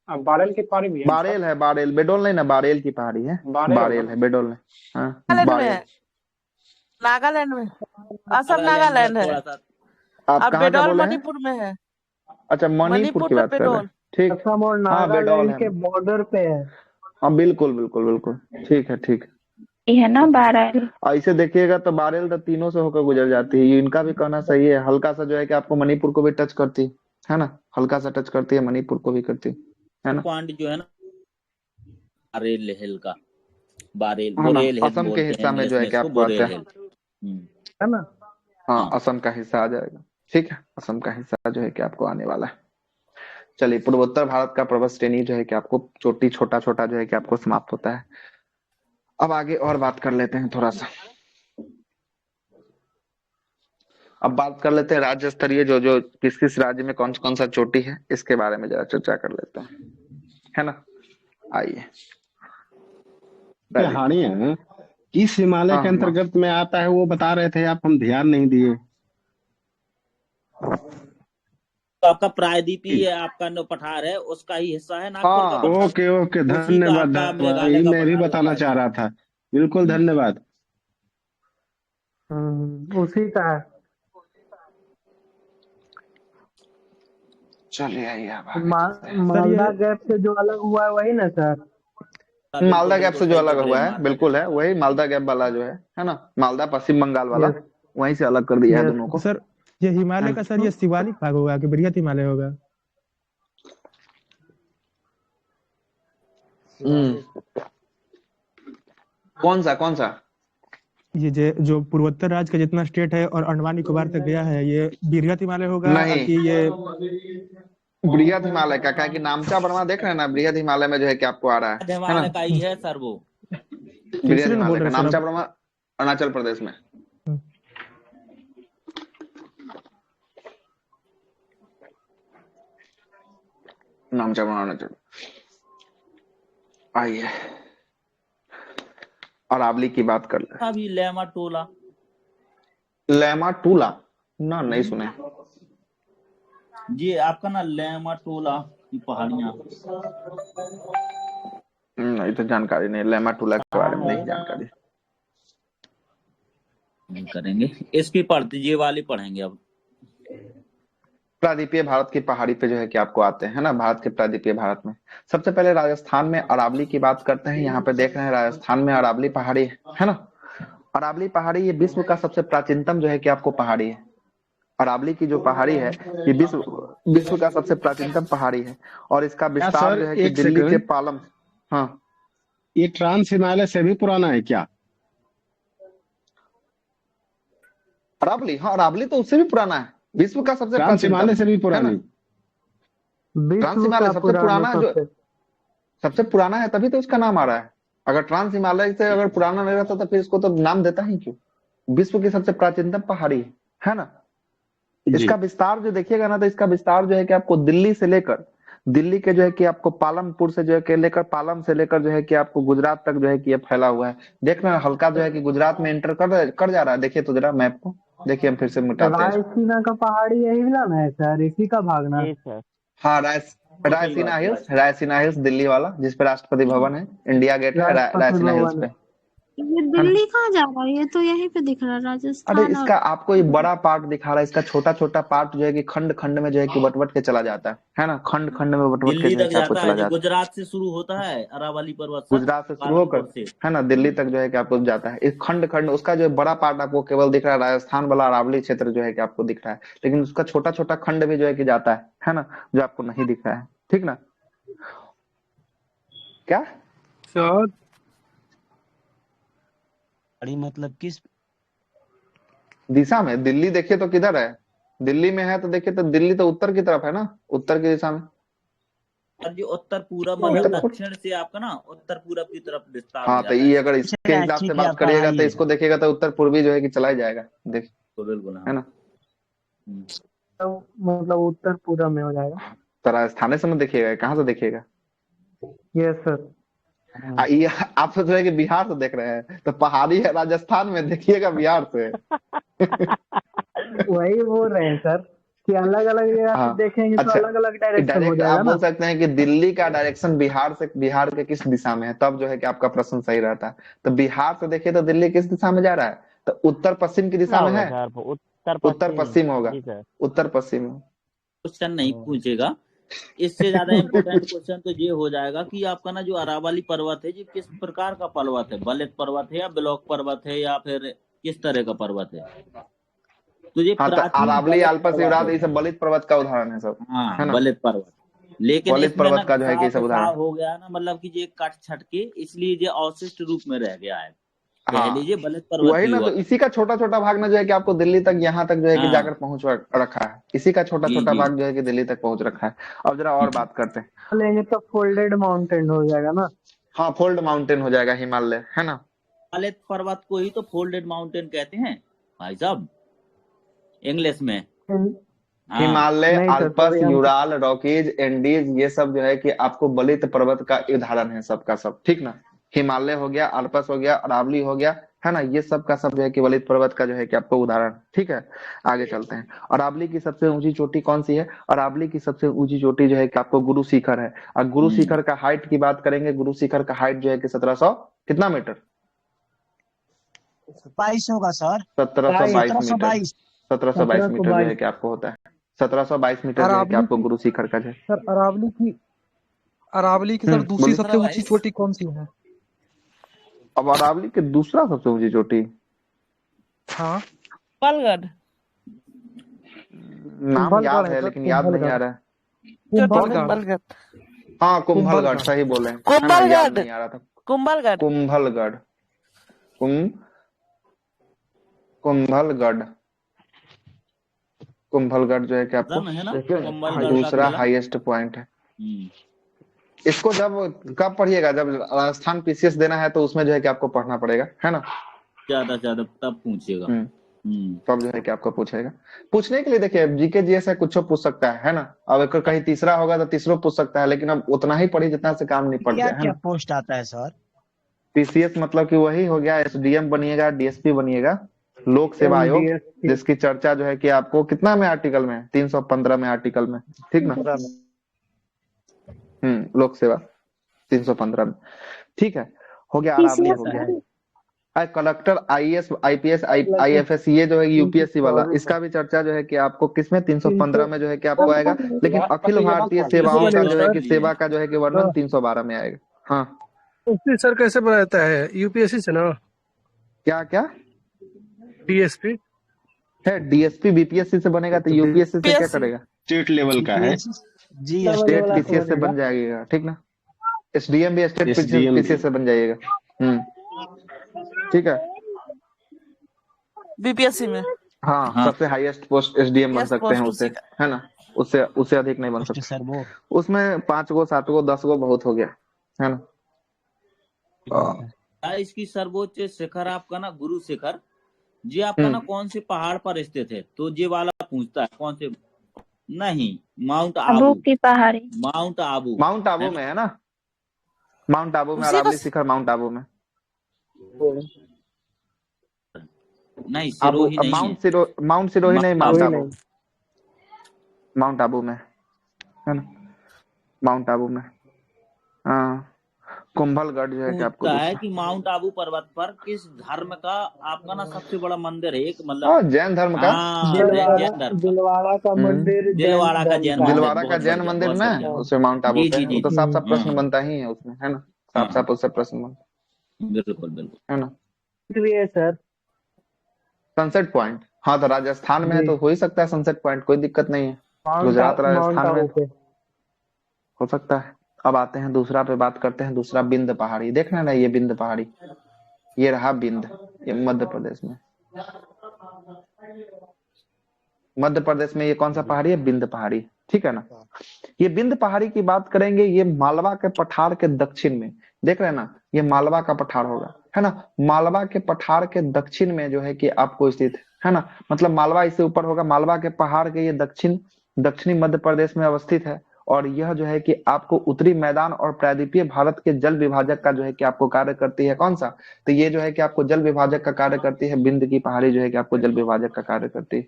Speaker 10: अब बारेल की पहाड़ी भी है।
Speaker 1: बारेल है, बारेल, बेडोल नहीं ना, बारेल की पहाड़ी है, बारेल है, बेडोल नहीं। हाँ, बारेल।
Speaker 3: नागालैंड में, असम नागालैंड है।
Speaker 1: आप कहाँ का बोले हैं?
Speaker 3: मणिपुर में है।
Speaker 1: अच्छा, मणिपुर की बात कर रहे हैं, ठीक।
Speaker 4: असम और नागालैंड के बॉर्डर पे है।
Speaker 1: हाँ बिल्कुल बिल्कुल बिल्कुल, ठीक है ठीक है।
Speaker 11: ये है ना बारह।
Speaker 1: ऐसे देखिएगा तो बारेल तो तीनों से होकर गुजर जाती है, ये इनका भी कहना सही है। हल्का सा जो है कि आपको मणिपुर को भी टच करती है ना, हल्का सा टच करती है, मणिपुर को भी करती है ना।
Speaker 2: पॉइंट जो है ना बारेल हिल का, बारेल
Speaker 1: हाँ ना,
Speaker 2: बोरेल हिल
Speaker 1: असम के
Speaker 2: बोलते हैं
Speaker 1: हिस्सा में
Speaker 2: इंग्लिश
Speaker 1: जो है
Speaker 2: में
Speaker 1: कि
Speaker 2: इसको,
Speaker 1: आपको आता
Speaker 2: बोरेल
Speaker 1: है
Speaker 2: हिल।
Speaker 4: है ना।
Speaker 1: हाँ,
Speaker 2: हाँ
Speaker 1: असम का हिस्सा आ जाएगा। ठीक है, असम का हिस्सा जो है कि आपको आने वाला है। चलिए, पूर्वोत्तर भारत का पर्वत श्रेणी जो है कि आपको चोटी छोटा छोटा जो है कि आपको समाप्त होता है। अब आगे और बात कर लेते हैं थोड़ा सा। अब बात कर लेते हैं राज्य स्तरीय, जो जो किस किस राज्य में कौन कौन सा चोटी है, इसके बारे में जरा चर्चा कर लेते हैं, है ना। आइए,
Speaker 8: पहाड़ी है, किस हिमालय के अंतर्गत में आता है वो बता रहे थे आप, हम ध्यान नहीं दिए।
Speaker 2: तो आपका प्रायद्वीपीय आपका जो पठार है उसका ही हिस्सा है नागपुर का पठार।
Speaker 8: ओके ओके,
Speaker 2: उसी का
Speaker 8: धन्यवाद
Speaker 2: आपका
Speaker 8: धन्यवाद,
Speaker 2: मेघालय का
Speaker 8: मैं भी
Speaker 2: पठार
Speaker 8: बताना
Speaker 2: होता
Speaker 8: चाह
Speaker 2: है।
Speaker 8: रहा था। बिल्कुल धन्यवाद।
Speaker 4: उसी का है।
Speaker 1: चलिए आइए अब आगे चलते हैं।
Speaker 4: मालदा गैप से जो अलग हुआ है वही ना सर।
Speaker 1: मालदा गैप से जो
Speaker 2: सही
Speaker 1: अलग
Speaker 2: पकड़े
Speaker 1: हुआ है
Speaker 2: मालदा
Speaker 1: बिल्कुल है, वही मालदा गैप वाला जो है ना, मालदा पश्चिम बंगाल वाला, वहीं से अलग कर दिया है दोनों को।
Speaker 12: सर ये हिमालय का सर ये शिवालिक भाग होगा कि बृहत हिमालय होगा?
Speaker 1: कौन सा
Speaker 12: ये जो पूर्वोत्तर राज्य का जितना स्टेट है और अंडमान निकोबार तक गया है, ये बृहत हिमालय होगा
Speaker 1: नहीं,
Speaker 12: कि ये
Speaker 1: बृहद हिमालय का, क्या कि नामचा बर्मा देख रहे हैं ना, बृहद हिमालय में जो है कि आपको आ रहा है ना।
Speaker 2: हिमालय का ही है सर वो,
Speaker 1: बृहद हिमालय का नामचा बर्मा अरुणाचल प्रदेश में। नामचा बर्मा अरुणाचल। आइए अरावली की बात कर ले।
Speaker 2: अभी लेमा टोला,
Speaker 1: लेमा टूला ना, नहीं सुने।
Speaker 2: ये आपका ना लेमा टोला की पहाड़ियां,
Speaker 1: नहीं तो जानकारी नहीं, लेमा टूला के बारे में नहीं जानकारी।
Speaker 2: नहीं करेंगे इसकी पढ़ते, ये वाली पढ़ेंगे अब।
Speaker 1: प्रायद्वीपीय भारत की पहाड़ी पे जो है कि आपको आते हैं ना, भारत के प्रायद्वीपीय भारत में सबसे पहले राजस्थान में अरावली की बात करते हैं। यहाँ पे देख रहे हैं राजस्थान में अरावली पहाड़ी है ना। अरावली पहाड़ी ये विश्व का सबसे प्राचीनतम जो है कि आपको पहाड़ी है। अरावली की जो पहाड़ी है ये विश्व का सबसे प्राचीनतम पहाड़ी है, और इसका विस्तार जो है कि दिल्ली के पालम। हाँ,
Speaker 8: ये ट्रांस हिमालय से भी पुराना है क्या
Speaker 1: अरावली? हाँ, अरावली तो उससे भी पुराना है, विश्व का सबसे
Speaker 8: ट्रांस हिमालय से भी पुरानी।
Speaker 1: ट्रांस हिमालय सबसे पुराना, जो सबसे पुराना है तभी तो उसका नाम आ रहा है। अगर ट्रांस हिमालय से अगर पुराना नहीं रहता तो फिर इसको तो नाम देता ही क्यों? विश्व की सबसे प्राचीनतम पहाड़ी है ना। इसका विस्तार जो देखिएगा ना, तो इसका विस्तार जो है कि आपको दिल्ली से लेकर, दिल्ली के जो है कि आपको पालमपुर से जो है कि लेकर, पालम से लेकर जो है कि आपको गुजरात तक जो है कि ये फैला हुआ है। देख रहे हैं हल्का जो है कि गुजरात में एंटर कर जा रहा है। देखिए तो जरा मैप को देखिए, हम फिर से मिटाते हैं।
Speaker 4: रायसीना का पहाड़ी यही मिला ना है सर, इसी का भागना।
Speaker 1: हाँ, रायसीना हिल्स दिल्ली वाला, जिस पे राष्ट्रपति भवन है, इंडिया गेट है रायसीना हिल्स पे।
Speaker 5: ये दिल्ली कहाँ जा रहा है? ये तो यहीं पे दिख रहा है, राजस्थान।
Speaker 1: अरे इसका आपको ये बड़ा पार्ट दिखा रहा है, इसका छोटा छोटा पार्ट जो है कि खंड खंड में जो है कि बट के चला जाता है ना, खंड खंड में बट के जो है आपको चला जाता है।
Speaker 2: गुजरात से शुरू होता है अरावली पर्वत,
Speaker 1: गुजरात से शुरू होकर है ना दिल्ली तक जो है कि आपको जाता है। एक खंड खंड उसका जो बड़ा पार्ट आपको केवल दिख रहा है, राजस्थान वाला अरावली क्षेत्र जो है कि आपको दिख रहा है, लेकिन उसका छोटा छोटा खंड भी जो है कि जाता है ना, जो आपको नहीं दिख रहा है। ठीक ना? क्या
Speaker 7: सर मतलब किस
Speaker 1: दिशा में? दिल्ली देखिए तो किधर है, दिल्ली में है तो देखिए तो दिल्ली तो उत्तर की तरफ है ना, उत्तर की दिशा में।
Speaker 2: जो उत्तर पूरब मतलब दक्षिण से आपका ना उत्तर पूरब की तरफ विस्तार।
Speaker 1: हाँ, तो ये अगर इसके हिसाब से बात करिएगा तो इसको देखिएगा तो उत्तर पूर्वी जो है कि चला ही जाएगा। देखिए
Speaker 2: तो बिल्कुल
Speaker 1: है ना,
Speaker 4: तो मतलब उत्तर पूरब में हो जाएगा।
Speaker 1: तो राजस्थान से मत देखिएगा, कहाँ से देखिएगा?
Speaker 4: Yes sir.
Speaker 1: ये आप सोच रहे हैं कि बिहार से देख रहे हैं, तो पहाड़ी है राजस्थान में, देखिएगा बिहार से।
Speaker 4: वही बोल रहे हैं सर कि अलग अलग देखेंगे तो अलग अलग डायरेक्शन हो जाएगा।
Speaker 1: आप बोल सकते हैं कि दिल्ली का डायरेक्शन बिहार के किस दिशा में है, तब जो है कि आपका प्रश्न सही रहता है। तो बिहार से देखिए तो दिल्ली किस दिशा में जा रहा है? तो उत्तर पश्चिम की दिशा में है, उत्तर पश्चिम होगा, उत्तर पश्चिम।
Speaker 2: क्वेश्चन नहीं पूछेगा, इससे ज्यादा इम्पोर्टेंट क्वेश्चन तो ये हो जाएगा कि आपका ना जो अरावली पर्वत है ये किस प्रकार का पर्वत है, बलित पर्वत है या ब्लॉक पर्वत है या फिर किस तरह का पर्वत है? तो ये
Speaker 1: अरावली, अल्पस, युवराज ये सब बलित पर्वत का उदाहरण है सब।
Speaker 2: हाँ,
Speaker 1: है ना?
Speaker 2: बलित पर्वत। लेकिन
Speaker 1: बलित पर्वत का जो है कि सब उदाहरण
Speaker 2: हो गया ना, मतलब कि ये कट छट के इसलिए ये अवशिष्ट रूप में रह गया है।
Speaker 1: हाँ,
Speaker 2: लीजिए बलित पर्वत
Speaker 1: वही ना, तो इसी का छोटा छोटा भाग ना जो है कि आपको दिल्ली तक यहाँ तक जो है कि जाकर पहुंच रखा है। इसी का छोटा छोटा भाग जो है कि दिल्ली तक पहुंच रखा है। अब जरा और बात करते हैं।
Speaker 4: लेंगे तो फोल्डेड माउंटेन हो जाएगा ना।
Speaker 1: हाँ, फोल्ड माउंटेन हो जाएगा हिमालय, है ना?
Speaker 2: बलित पर्वत को ही तो फोल्डेड माउंटेन कहते हैं भाई साहब इंग्लिश में।
Speaker 1: Himalaya, Alps, Ural, Rockies, Andes, ये सब जो है कि आपको बलित पर्वत का उदाहरण है सबका सब। ठीक ना? हिमालय हो गया, अल्पस हो गया, अरावली हो गया, है ना? ये सब का सब जो है कि बलित पर्वत का जो है कि आपको उदाहरण। ठीक है, आगे चलते हैं। अरावली की सबसे ऊंची चोटी कौन सी है? अरावली की सबसे ऊंची चोटी जो है कि आपको गुरु शिखर है। और गुरु शिखर का हाइट की बात करेंगे, गुरु शिखर का हाइट जो है कि 1700 कितना मीटर?
Speaker 7: 22 होगा सर।
Speaker 1: 1722 मीटर। 1722 मीटर जो है कि आपको होता है। 1722 मीटर जो है कि आपको गुरु शिखर का है।
Speaker 9: सर अरावली की सर दूसरी सबसे ऊंची चोटी कौन सी है?
Speaker 1: अब अरावली के दूसरा सबसे ऊंची चोटी,
Speaker 9: हाँ,
Speaker 3: कुंभलगढ़।
Speaker 1: नाम याद है लेकिन याद नहीं आ रहा है।
Speaker 3: कुंभलगढ़।
Speaker 1: हाँ, कुंभलगढ़, सही बोले।
Speaker 3: कुंभलगढ़
Speaker 1: नहीं आ रहा था।
Speaker 3: कुंभलगढ़
Speaker 1: कुंभलगढ़ कुंभलगढ़ जो है कि आपको दूसरा हाईएस्ट पॉइंट है। इसको जब कब पढ़िएगा, जब राजस्थान पीसीएस देना है तो उसमें जो है कि आपको पढ़ना पड़ेगा, है ना?
Speaker 2: ज्यादा तब पूछिएगा।
Speaker 1: तब जो है कि आपको पूछेगा। पूछने के लिए देखिए जीके जीएस है, कुछ पूछ सकता है ना? अब अगर कहीं तीसरा होगा तो तीसरा पूछ सकता है, लेकिन अब उतना ही पढ़ी जितना से काम नहीं पड़ गया है।
Speaker 7: क्या पोस्ट आता है सर?
Speaker 1: पीसीएस मतलब कि वही हो गया, एसडीएम बनिएगा, डीएसपी बनिएगा, लोक सेवा आयोग, जिसकी चर्चा जो है कि आपको कितना में आर्टिकल में, 315 में आर्टिकल में। ठीक ना? लोक सेवा 315 में। ठीक है, हो गया। अरावली हो गया। कलेक्टर, आईएएस, आईपीएस, आईएफएस, ये जो है यूपीएससी वाला, इसका भी चर्चा जो है कि आपको किसमें 315 में जो है कि आपको आएगा। लेकिन अखिल भारतीय सेवाओं का जो है कि सेवा का जो है कि वर्णन 312 में आएगा। हाँ,
Speaker 13: सर कैसे बनाता है? यूपीएससी से ना?
Speaker 1: क्या
Speaker 13: डीएसपी
Speaker 1: है? डीएसपी बीपीएससी से बनेगा तो यूपीएससी से क्या करेगा?
Speaker 8: स्टेट लेवल का है,
Speaker 1: स्टेट पीसीएस से बन जाएगा। ठीक ना? एसडीएम भी स्टेट पीसीएस से बन जाइएगा। ठीक है,
Speaker 3: बीपीएससी में।
Speaker 1: हाँ, सबसे हाईएस्ट पोस्ट एसडीएम बन सकते हैं उससे, है ना? उससे अधिक नहीं बन सकते। उसमें 5 गो 7 गो 10 गो बहुत हो गया, है ना?
Speaker 2: इसकी सर्वोच्च शिखर आपका ना गुरु शिखर जी आपका ना कौन से पहाड़ पर स्थित है? तो ये वाला पूछता है कौन से। नहीं, माउंट आबू
Speaker 11: की पहाड़ी।
Speaker 2: माउंट आबू
Speaker 1: में है ना? माउंट आबू में, अरावली शिखर माउंट आबू में
Speaker 2: नहीं, सिरोही नहीं,
Speaker 1: माउंट सिरोही नहीं, माउंट आबू में, है ना? माउंट आबू में। हाँ, कुंभलगढ़ जो है कि आपको
Speaker 2: है कि माउंट आबू पर्वत पर किस धर्म का आपका ना सबसे बड़ा मंदिर है? एक मतलब
Speaker 1: जैन धर्म का,
Speaker 4: दिलवाड़ा का मंदिर,
Speaker 2: दिलवाड़ा का
Speaker 1: जैन मंदिर ना, उसमें माउंट आबू पे तो साफ साफ प्रश्न बनता ही है उसमें, है ना? साफ साफ उससे प्रश्न बनता।
Speaker 2: बिल्कुल,
Speaker 1: है ना?
Speaker 4: सर
Speaker 1: सनसेट पॉइंट, हाँ, तो राजस्थान में है तो हो ही सकता है सनसेट पॉइंट, कोई दिक्कत नहीं है। गुजरात राजस्थान में हो सकता है। अब आते हैं दूसरा पे, बात करते हैं दूसरा, बिंद पहाड़ी। देखना ना, ये बिंद पहाड़ी, ये रहा बिंद, ये मध्य प्रदेश में। मध्य प्रदेश में ये कौन सा पहाड़ी है? बिंद पहाड़ी। ठीक है ना? ये बिंद पहाड़ी की बात करेंगे, ये मालवा के पठार के दक्षिण में, देख रहे हैं ना, ये मालवा का पठार होगा, है ना? मालवा के पठार के दक्षिण में जो है कि आपको स्थित है ना? मतलब मालवा इससे ऊपर होगा, मालवा के पहाड़ के ये दक्षिणी मध्य प्रदेश में अवस्थित है। और यह जो है कि आपको उत्तरी मैदान और प्रायद्वीपीय भारत के जल विभाजक का जो है कि आपको कार्य करती है। कौन सा? तो ये जो है कि आपको जल विभाजक का कार्य करती है। बिंद की पहाड़ी जो है कि आपको जल विभाजक का कार्य करती है।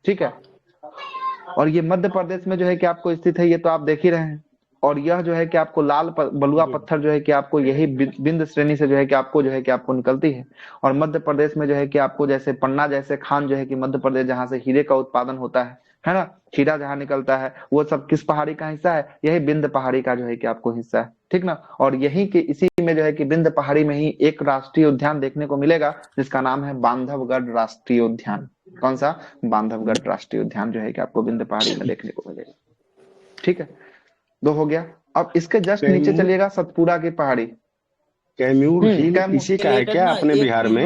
Speaker 1: ठीक है, और ये मध्य प्रदेश में जो है कि आपको स्थित है, ये तो आप देख ही रहे हैं। और यह जो है कि आपको लाल बलुआ पत्थर जो है कि आपको यही बिंद श्रेणी से जो है कि आपको निकलती है। और मध्य प्रदेश में जो है कि आपको जैसे पन्ना जैसे खान जो है कि मध्य प्रदेश, जहां से हीरे का उत्पादन होता है है ना। खीरा जहाँ निकलता है वो सब किस पहाड़ी का हिस्सा है, यही विंध्य पहाड़ी का जो है कि आपको हिस्सा है, ठीक ना। और यही के इसी में जो है कि विंध्य पहाड़ी में ही एक राष्ट्रीय उद्यान देखने को मिलेगा जिसका नाम है बांधवगढ़ राष्ट्रीय उद्यान। कौन सा? बांधवगढ़ राष्ट्रीय उद्यान जो है कि आपको विंध्य पहाड़ी में देखने को मिलेगा, ठीक है। 2 हो गया। अब इसके जस्ट नीचे चलिएगा सतपुड़ा की पहाड़ी।
Speaker 8: कैमूर हिल इसी का है क्या अपने बिहार में?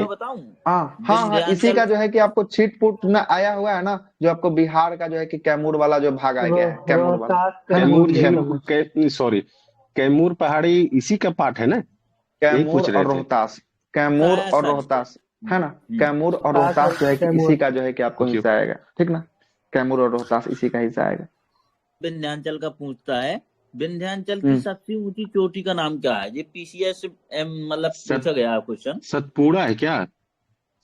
Speaker 1: हाँ, इसी का जो है कि आपको छिटपुट में आया हुआ है ना, जो आपको बिहार का जो है कि कैमूर वाला जो भाग आ गया है, कैमूर वाला।
Speaker 8: कैमूर पहाड़ी इसी का पार्ट है ना?
Speaker 1: कैमूर और रोहतास, कैमूर और रोहतास है ना। कैमूर और रोहतास जो है कि इसी का जो है कि आपको हिस्सा आएगा, ठीक ना। कैमूर और रोहतास इसी का हिस्सा आएगा।
Speaker 2: विंध्याचल का पूछता है, विंध्याचल की सबसे ऊंची चोटी का नाम क्या है? ये पीसीएस मतलब पूछा गया क्वेश्चन।
Speaker 8: सतपुड़ा है क्या?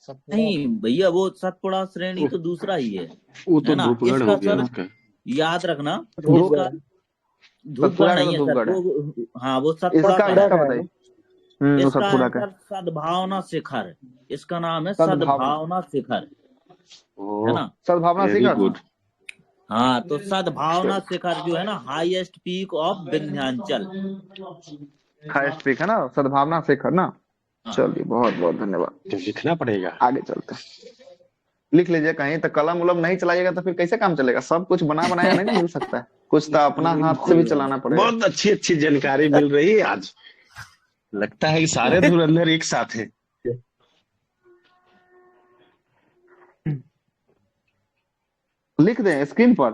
Speaker 2: नहीं भैया, वो सतपुड़ा श्रेणी तो दूसरा ही है,
Speaker 8: वो तो धूपगढ़ हो गया उसका।
Speaker 2: याद रखना, धूपगढ़ नहीं है सर, हाँ वो सतपुड़ा का। इसका सद्भावना शिखर, इसका नाम है सद्भावना शिखर, है ना।
Speaker 1: सद्भावना शिखर,
Speaker 2: हाँ तो सद्भावना शिखर जो है ना highest peak of Vindhyachal,
Speaker 1: highest peak है ना सद्भावना शिखर ना। चलिए बहुत बहुत धन्यवाद।
Speaker 8: लिखना पड़ेगा,
Speaker 1: आगे चलते हैं। लिख लीजिए, कहीं तो कलम उलम नहीं चलाइएगा तो फिर कैसे काम चलेगा? सब कुछ बना बनाया नहीं मिल सकता है, कुछ तो अपना हाथ से भी चलाना पड़ेगा।
Speaker 8: बहुत अच्छी अच्छी जानकारी मिल रही है आज, लगता है कि सारे धुरंधर एक साथ हैं।
Speaker 1: लिख दें स्क्रीन पर,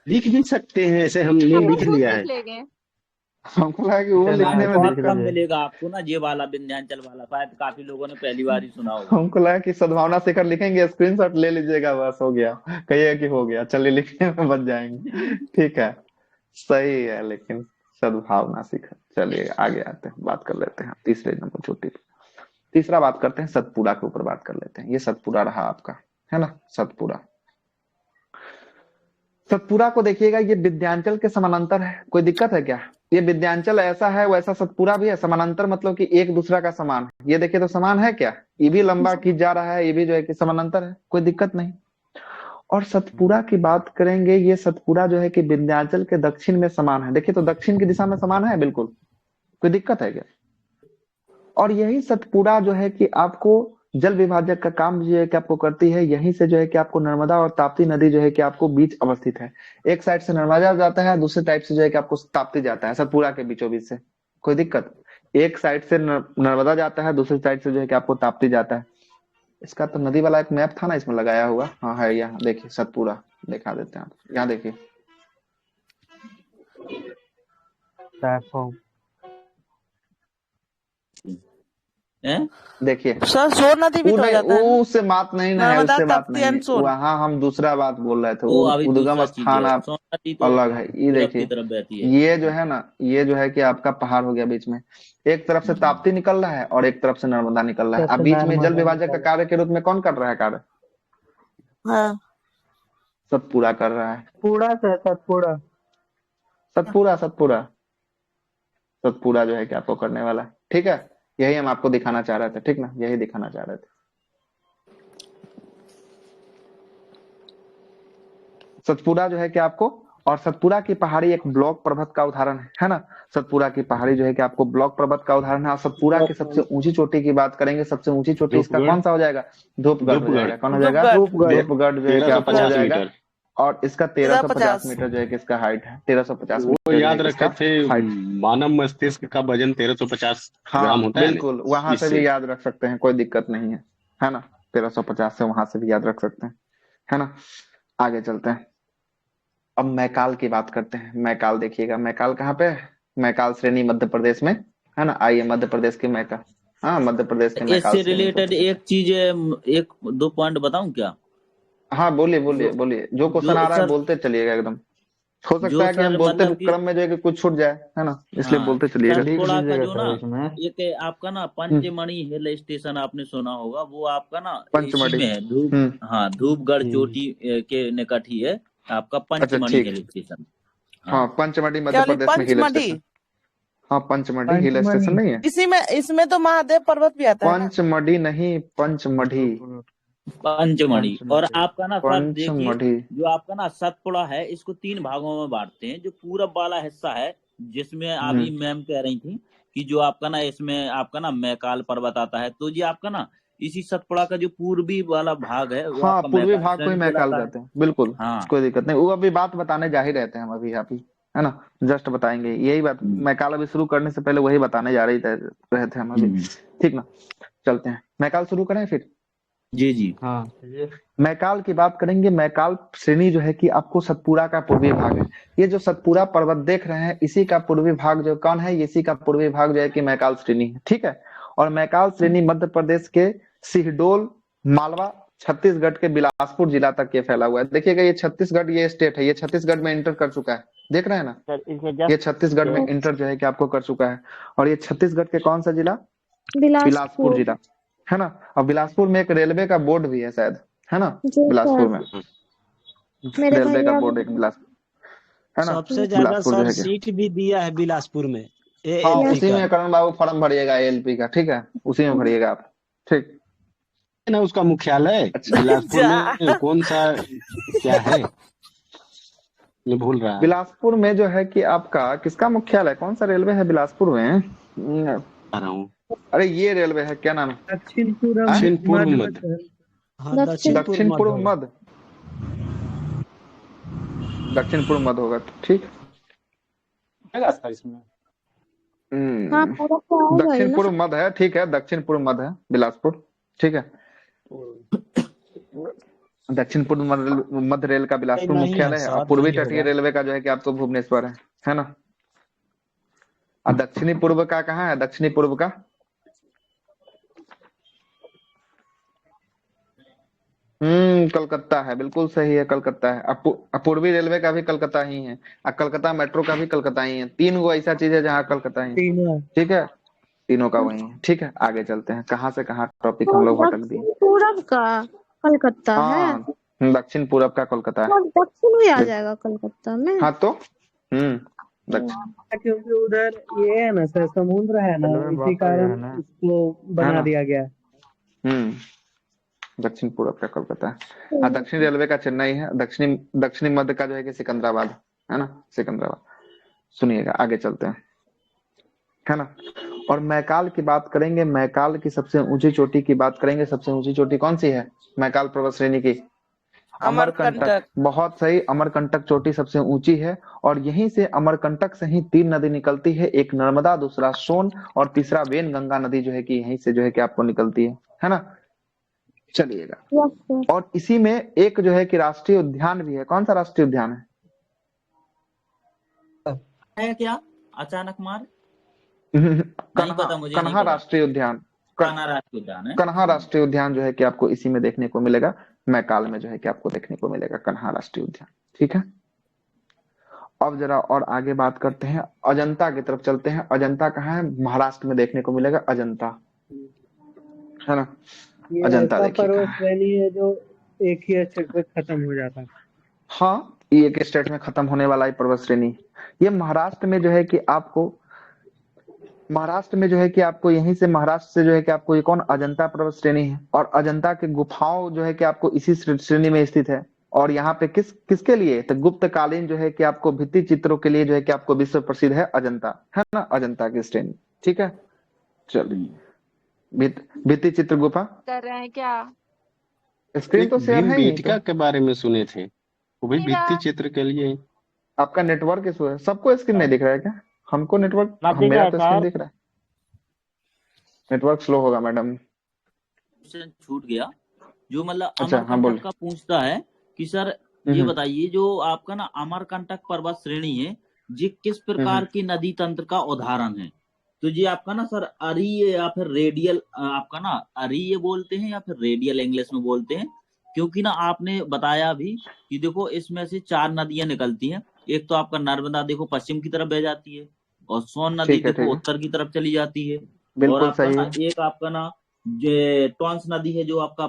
Speaker 8: लिख भी सकते हैं, ऐसे हमने लिख लिया है।
Speaker 1: हमको लगा कि वो लिखने में
Speaker 2: बहुत कम मिलेगा आपको ना, ये वाला विंध्याचल वाला, शायद काफी लोगों ने पहली बार ही सुना होगा।
Speaker 1: हमको लगा कि सद्भावना शिखर लिखेंगे, स्क्रीनशॉट ले लीजिएगा, बस हो गया, कहिएगा कि हो गया, चलिए लिखने में बच जाएंगे, ठीक है सही है। लेकिन सद्भावना शिखर, चलिए आगे आते हैं, बात कर लेते हैं तीसरे नंबर चोटी पे। तीसरा बात करते हैं सतपुड़ा के ऊपर बात कर लेते हैं। ये सतपुड़ा रहा आपका, है ना। सतपुड़ा, सतपुड़ा को देखिएगा, ये विंध्याचल के समानांतर है। कोई दिक्कत है क्या? ये विंध्याचल ऐसा है वैसा सतपुड़ा भी है। समानांतर मतलब कि एक दूसरा का समान है। ये देखिए तो समान है क्या? ये भी लंबा खींच जा रहा है, ये भी जो है कि समानांतर है, कोई दिक्कत नहीं। और सतपुड़ा की बात करेंगे, ये सतपुड़ा जो है कि विंध्याचल के दक्षिण में समान है। देखिए तो दक्षिण की दिशा में समान है बिल्कुल, कोई दिक्कत है क्या? और यही सतपुड़ा जो है कि आपको जल विभाजक का काम जो है कि आपको करती है। यहीं से जो है कि आपको नर्मदा और ताप्ती नदी जो है कि आपको बीच अवस्थित है। एक साइड से नर्मदा जाता है, दूसरे साइड से जो है कि आपको ताप्ती जाता है, सतपुड़ा के बीचों बीच से। कोई दिक्कत? एक साइड से नर्मदा जाता है, दूसरी साइड से जो है कि आपको ताप्ती जाता है। इसका तो नदी वाला एक मैप था ना इसमें लगाया हुआ, हाँ है यहाँ देखिए, सतपुड़ा दिखा देते हैं आप, यहाँ देखिए। देखिए
Speaker 3: सर, सोन नदी भी तो हो जाता है।
Speaker 1: उससे बात नहीं है, उससे बात नहीं है, वहाँ हम दूसरा बात बोल रहे थे। वो उद्गम स्थान आप अलग है। ये देखिए, ये जो है ना, ये जो है कि आपका पहाड़ हो गया बीच में, एक तरफ से ताप्ती निकल रहा है और एक तरफ से नर्मदा निकल रहा है। अब बीच में जल विभाजक का कार्य के रूप में कौन कर रहा है कार्य? सतपुड़ा कर रहा है।
Speaker 4: सतपुड़ा
Speaker 1: सतपुड़ा सतपुड़ा सतपुड़ा जो है कि आपको करने वाला है, ठीक है। यही हम आपको दिखाना चाह रहे थे, ठीक ना, यही दिखाना चाह रहे थे। सतपुड़ा जो है कि आपको, और सतपुड़ा की पहाड़ी एक ब्लॉक पर्वत का उदाहरण है ना। सतपुड़ा की पहाड़ी जो है कि आपको ब्लॉक पर्वत का उदाहरण है। और सतपुड़ा की सबसे ऊंची चोटी की बात करेंगे, सबसे ऊंची चोटी इसका कौन सा हो जाएगा? धूपगढ़ हो जाएगा। कौन हो जाएगा? धूपगढ़ जो है कि आपको हो जाएगा। और इसका 1350 मीटर जो है कि इसका हाइट है, 1350 मीटर।
Speaker 8: वो याद रखे थे, मानव मस्तिष्क का वजन 1350 ग्राम होता है।
Speaker 1: बिल्कुल, वहां से भी याद रख सकते हैं, कोई दिक्कत नहीं है ना। 1350 से वहां से भी याद रख सकते हैं, है ना। आगे चलते हैं, अब मैकाल की बात करते हैं। मैकाल देखिएगा, मैकाल कहाँ पे है? मैकाल श्रेणी मध्य प्रदेश में, है ना। आइए मध्य प्रदेश के मैकाल, हाँ मध्य प्रदेश के मैकाल।
Speaker 2: इससे रिलेटेड एक चीज, एक दो पॉइंट बताऊं क्या?
Speaker 1: हाँ बोलिए बोलिए बोलिए, जो क्वेश्चन आ रहा है बोलते चलिएगा एकदम। हो सकता है कि हम बोलते क्रम में जो है कि कुछ छूट जाए, है ना, इसलिए बोलते चलिएगा।
Speaker 2: सतपुड़ा का जो ना एक आपका ना पंचमढ़ी हिल स्टेशन आपने सुना होगा, वो आपका ना पंचमढ़ी में है। हाँ, धूपगढ़ चोटी के निकट ही है आपका पंचमढ़ी हिल स्टेशन।
Speaker 1: हाँ, पंचमढ़ी मध्य प्रदेश में हिल स्टेशन। हाँ, पंचमढ़ी हिल स्टेशन नहीं है
Speaker 3: इसमें तो महादेव पर्वत भी आता है।
Speaker 1: पंचमढ़ी नहीं, पंचमढ़ी,
Speaker 2: पंचमढ़ी। और आपका ना सर देखिए,
Speaker 1: पंचमढ़ी
Speaker 2: जो आपका ना सतपुड़ा है, इसको 3 भागों में बांटते हैं। जो पूरब वाला हिस्सा है, जिसमें अभी मैम कह रही थी कि जो आपका ना इसमें आपका ना मैकाल पर्वत आता है, तो ये आपका ना इसी सतपुड़ा का जो पूर्वी वाला भाग है वो
Speaker 1: हाँ,
Speaker 2: आपका
Speaker 1: पूर्वी
Speaker 2: मैकाल
Speaker 1: भाग को ही
Speaker 2: श्रेणी
Speaker 1: मैकाल
Speaker 2: कहलाता है।
Speaker 1: कहते हैं, बिल्कुल
Speaker 2: हाँ
Speaker 1: कोई दिक्कत नहीं। वो अभी बात बताने जा ही रहते हैं हम अभी यहाँ पे, है ना, जस्ट बताएंगे यही बात। मैकाल अभी शुरू करने से पहले वही बताने जा रहे थे हम अभी, ठीक ना। चलते हैं, मैकाल शुरू करें फिर।
Speaker 2: जी जी
Speaker 12: हाँ
Speaker 1: मैकाल की बात करेंगे। मैकाल श्रेणी जो है कि आपको सतपुड़ा का पूर्वी भाग है। ये जो सतपुड़ा पर्वत देख रहे हैं, इसी का पूर्वी भाग जो कौन है, इसी का पूर्वी भाग जो है कि मैकाल श्रेणी है, ठीक है। और मैकाल श्रेणी मध्य प्रदेश के शहडोल, मालवा, छत्तीसगढ़ के बिलासपुर जिला तक ये फैला हुआ है। देखिएगा, ये छत्तीसगढ़ ये स्टेट है, ये छत्तीसगढ़ में इंटर कर चुका है, देख रहे हैं ना, ये छत्तीसगढ़ में इंटर जो है कि आपको कर चुका है। और ये छत्तीसगढ़ के कौन सा जिला, बिलासपुर जिला, है ना। और बिलासपुर में एक रेलवे का बोर्ड भी है शायद, है ना, बिलासपुर में रेलवे का बोर्ड एक बिलासपुर, है ना।
Speaker 7: सबसे ज्यादा
Speaker 1: बिलासपुर जो
Speaker 7: सर
Speaker 1: है कि
Speaker 7: सीट भी दिया है बिलासपुर में
Speaker 1: हाँ,
Speaker 7: ALP
Speaker 1: उसी
Speaker 7: का।
Speaker 1: में करण बाबू फॉर्म भरिएगा ALP का, ठीक है, उसी में भरिएगा आप, ठीक
Speaker 8: ना। उसका मुख्यालय
Speaker 1: अच्छा।
Speaker 8: बिलासपुर में कौन सा क्या है, मैं भूल रहा है।
Speaker 1: बिलासपुर में जो है कि आपका किसका मुख्यालय, कौन सा रेलवे है बिलासपुर में,
Speaker 8: आ रहा हूँ।
Speaker 1: अरे ये रेलवे है, क्या नाम है,
Speaker 4: दक्षिण पूर्व
Speaker 8: दक्षिण पूर्व मध्य,
Speaker 7: हाँ,
Speaker 1: दक्षिण पूर्व मध्य, दक्षिण पूर्व मध्य होगा, ठीक।
Speaker 10: इसमें
Speaker 1: दक्षिण पूर्व मध्य है, ठीक है, दक्षिण पूर्व मध्य है बिलासपुर, ठीक है। दक्षिण पूर्व मध्य रेल का बिलासपुर मुख्यालय है। और पूर्वी तटीय रेलवे का जो है कि आपको भुवनेश्वर है ना। और दक्षिणी पूर्व का कहाँ है, दक्षिणी पूर्व का कलकत्ता है, बिल्कुल सही है, कलकत्ता है। अब पूर्वी रेलवे का भी कलकत्ता ही है, और कलकत्ता मेट्रो का भी कलकत्ता ही है। 3 गो ऐसा चीज है जहाँ कलकत्ता ही है, ठीक है, तीनों का वही है, ठीक है। आगे चलते हैं, कहाँ से कहाँ टॉपिक हम लोग भटक दिए।
Speaker 5: पूरब का कलकत्ता है,
Speaker 1: हाँ, दक्षिण पूरब का कोलकाता है,
Speaker 5: दक्षिण भी आ जाएगा कलकत्ता में।
Speaker 1: हाँ तो दक्षिण,
Speaker 4: क्योंकि उधर ये है ना सर, समुद्र है ना, इसी कारण इसको बना दिया गया।
Speaker 1: दक्षिण पूरब का कोलकाता है। और दक्षिण रेलवे का चेन्नई है। दक्षिणी मध्य का जो है कि सिकंदराबाद है ना, सिकंदराबाद। सुनिएगा, आगे चलते हैं, है ना। और मैकाल की बात करेंगे, मैकाल की सबसे ऊंची चोटी की बात करेंगे। सबसे ऊंची चोटी कौन सी है मैकाल पर्वत श्रेणी की? अमरकंटक। बहुत सही, अमरकंटक चोटी सबसे ऊंची है। और यहीं से अमरकंटक से ही 3 नदी निकलती है, एक नर्मदा, दूसरा सोन और तीसरा वेनगंगा नदी जो है कि यहीं से जो है कि आपको निकलती है ना। चलिएगा, और इसी में एक जो है कि राष्ट्रीय उद्यान भी है। कौन सा राष्ट्रीय उद्यान
Speaker 2: है क्या अचानक मार?
Speaker 1: कन्हा राष्ट्रीय उद्यान, कन्हा राष्ट्रीय उद्यान जो है कि आपको इसी में देखने को मिलेगा। मैकाल में जो है कि आपको देखने को मिलेगा कन्हा राष्ट्रीय उद्यान, ठीक है। अब जरा और आगे बात करते हैं, अजंता की तरफ चलते हैं। अजंता कहाँ है? महाराष्ट्र में देखने को मिलेगा अजंता, है ना। अजंता देखिए
Speaker 4: पर्वत श्रेणी है जो एक ही स्टेट में खत्म हो जाता है।
Speaker 1: हाँ, ये एक स्टेट में खत्म होने वाला है पर्वत श्रेणी। ये महाराष्ट्र में जो है कि आपको, महाराष्ट्र में जो है कि आपको यहीं से, महाराष्ट्र से जो है कि आपको ये कौन, अजंता पर्वत श्रेणी है। और अजंता के गुफाओं जो है कि आपको इसी श्रेणी में स्थित है। और यहाँ पे किसके लिए? तो गुप्त कालीन जो है कि आपको भित्ति चित्रों के लिए जो है कि आपको विश्व प्रसिद्ध है अजंता, है ना, अजंता की श्रेणी, ठीक है। चलिए, भित्ति चित्र गुफा
Speaker 11: कर रहे हैं क्या?
Speaker 1: स्क्रीन तो शेयर है ही
Speaker 8: के बारे में सुने थे, वो भी भित्ति चित्र के लिए।
Speaker 1: आपका नेटवर्क इशू है, सबको स्क्रीन नहीं दिख रहा है क्या? हमको नेटवर्क, मेरा तो स्क्रीन दिख रहा है। नेटवर्क स्लो होगा मैडम,
Speaker 2: छूट गया। जो मतलब
Speaker 1: अच्छा,
Speaker 2: अमरकंटक का पूछता है कि सर ये बताइए, जो आपका ना अमरकंटक पर्वत श्रेणी है, ये किस प्रकार की नदी तंत्र का उदाहरण है? तो ये आपका ना सर अरीय या फिर रेडियल, आपका ना अरीय बोलते हैं या फिर रेडियल इंग्लिश में बोलते हैं। क्योंकि ना आपने बताया भी कि देखो इसमें से 4 नदियां निकलती हैं। एक तो आपका नर्मदा देखो पश्चिम की तरफ बह जाती है, और सोन नदी देखो उत्तर की तरफ चली जाती है, और आपका ना एक आपका ना जो टॉन्स नदी है जो आपका